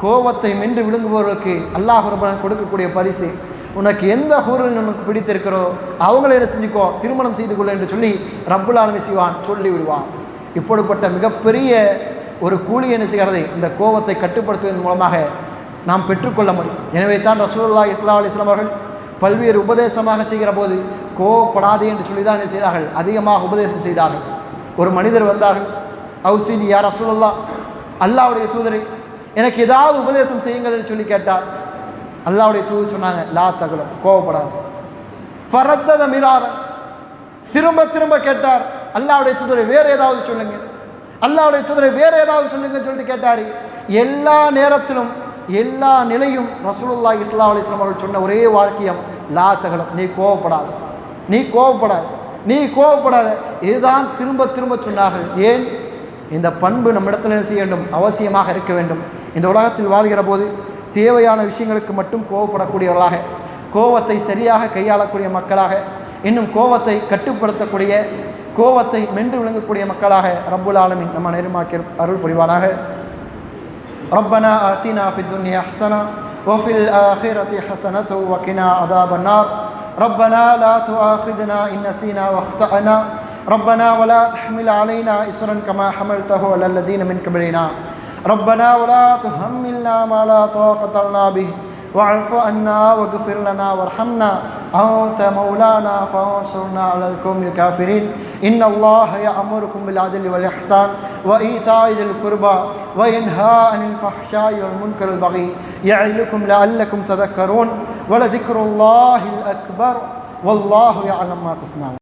கோபத்தை மென்று விழுங்குபவர்களுக்கு அல்லாஹ் ரப்பல் ஆலமீன் கொடுக்கக்கூடிய பரிசு, உனக்கு எந்த ஹூருல் உனக்கு பிடித்திருக்கிறோ அவங்கள என்ன செஞ்சுக்கோ, திருமணம் செய்து கொள்ள என்று சொல்லி ரப்புல் ஆலமீன் செய்வான், சொல்லி விடுவான். இப்படிப்பட்ட மிகப்பெரிய ஒரு கூலி என்ன செய்கிறது, இந்த கோபத்தை கட்டுப்படுத்துவதன் மூலமாக நாம் பெற்றுக்கொள்ள முடியும். எனவே தான் ரசூலுல்லாஹி ஸல்லல்லாஹு அலைஹி வஸல்லம் அவர்கள் பல்வேறு உபதேசமாக செய்கிற போது கோபப்படாதே என்று சொல்லி தான் என்ன செய்தார்கள், அதிகமாக உபதேசம் செய்தார்கள். ஒரு மனிதர் வந்தார்கள், அவுசினி யா ரசூலுல்லாஹ், அல்லாஹ்வுடைய தூதரை எனக்கு ஏதாவது உபதேசம் செய்யுங்கள் என்று சொல்லி கேட்டார். அல்லாஹ்வுடைய தூதர் சொன்னாங்க, லா தகுலம், கோபப்படாது. ஃபரத்தத மிரார, திரும்ப திரும்ப கேட்டார், அல்லாஹ்வுடைய தூதரை வேறு ஏதாவது சொல்லுங்க, அல்லாஹ்வுடைய தூதரை வேறு ஏதாவது சொல்லுங்கன்னு சொல்லிட்டு கேட்டார். எல்லா நேரத்திலும் எல்லா நிலையும் ரசூலுல்லாஹி ஸல்லல்லாஹு அலைஹி வஸல்லம் அவர்கள் சொன்ன ஒரே வாக்கியம், லா தகுலம், நீ கோபப்படாத, நீ கோபப்படாத, நீ கோபப்படாத. இதுதான் திரும்ப திரும்ப சொன்னார்கள். ஏன்? இந்த பண்பு நம்ம இடத்துல என்ன செய்ய வேண்டும், அவசியமாக இருக்க வேண்டும். இந்த உலகத்தில் வாழ்கிற போது தேவையான விஷயங்களுக்கு மட்டும் கோபப்படக்கூடியவர்களாக, கோபத்தை சரியாக கையாளக்கூடிய மக்களாக, இன்னும் கோபத்தை கட்டுப்படுத்தக்கூடிய, கோபத்தை மென்று விளங்கக்கூடிய மக்களாக ரப்புல் ஆலமீன் நம்ம நிர்மாக்கி அருள் புரிவானாக. ரப்பனா ஆத்தினா ஃபித் துன்யா ஹஸனா வஃபில் ஆখিরাতি ஹஸனத்து வகினா அஸாபன் நார். ரப்பனா லா துஆখিதுனா இன் நஸீனா வஅக்தஅனா. ربنا ولا تحمل علينا إصرا كما حملته على الذين من قبلنا. ربنا ولا تحملنا ما لا طاقة لنا به واعف عنا واغفر لنا وارحمنا أنت مولانا فانصرنا على القوم الكافرين. إن الله يأمركم بالعدل والإحسان وإيتاء ذي القربى وينهى عن الفحشاء والمنكر والبغي يعظكم لعلكم تذكرون ولذكر الله الأكبر والله يعلم ما تصنعون.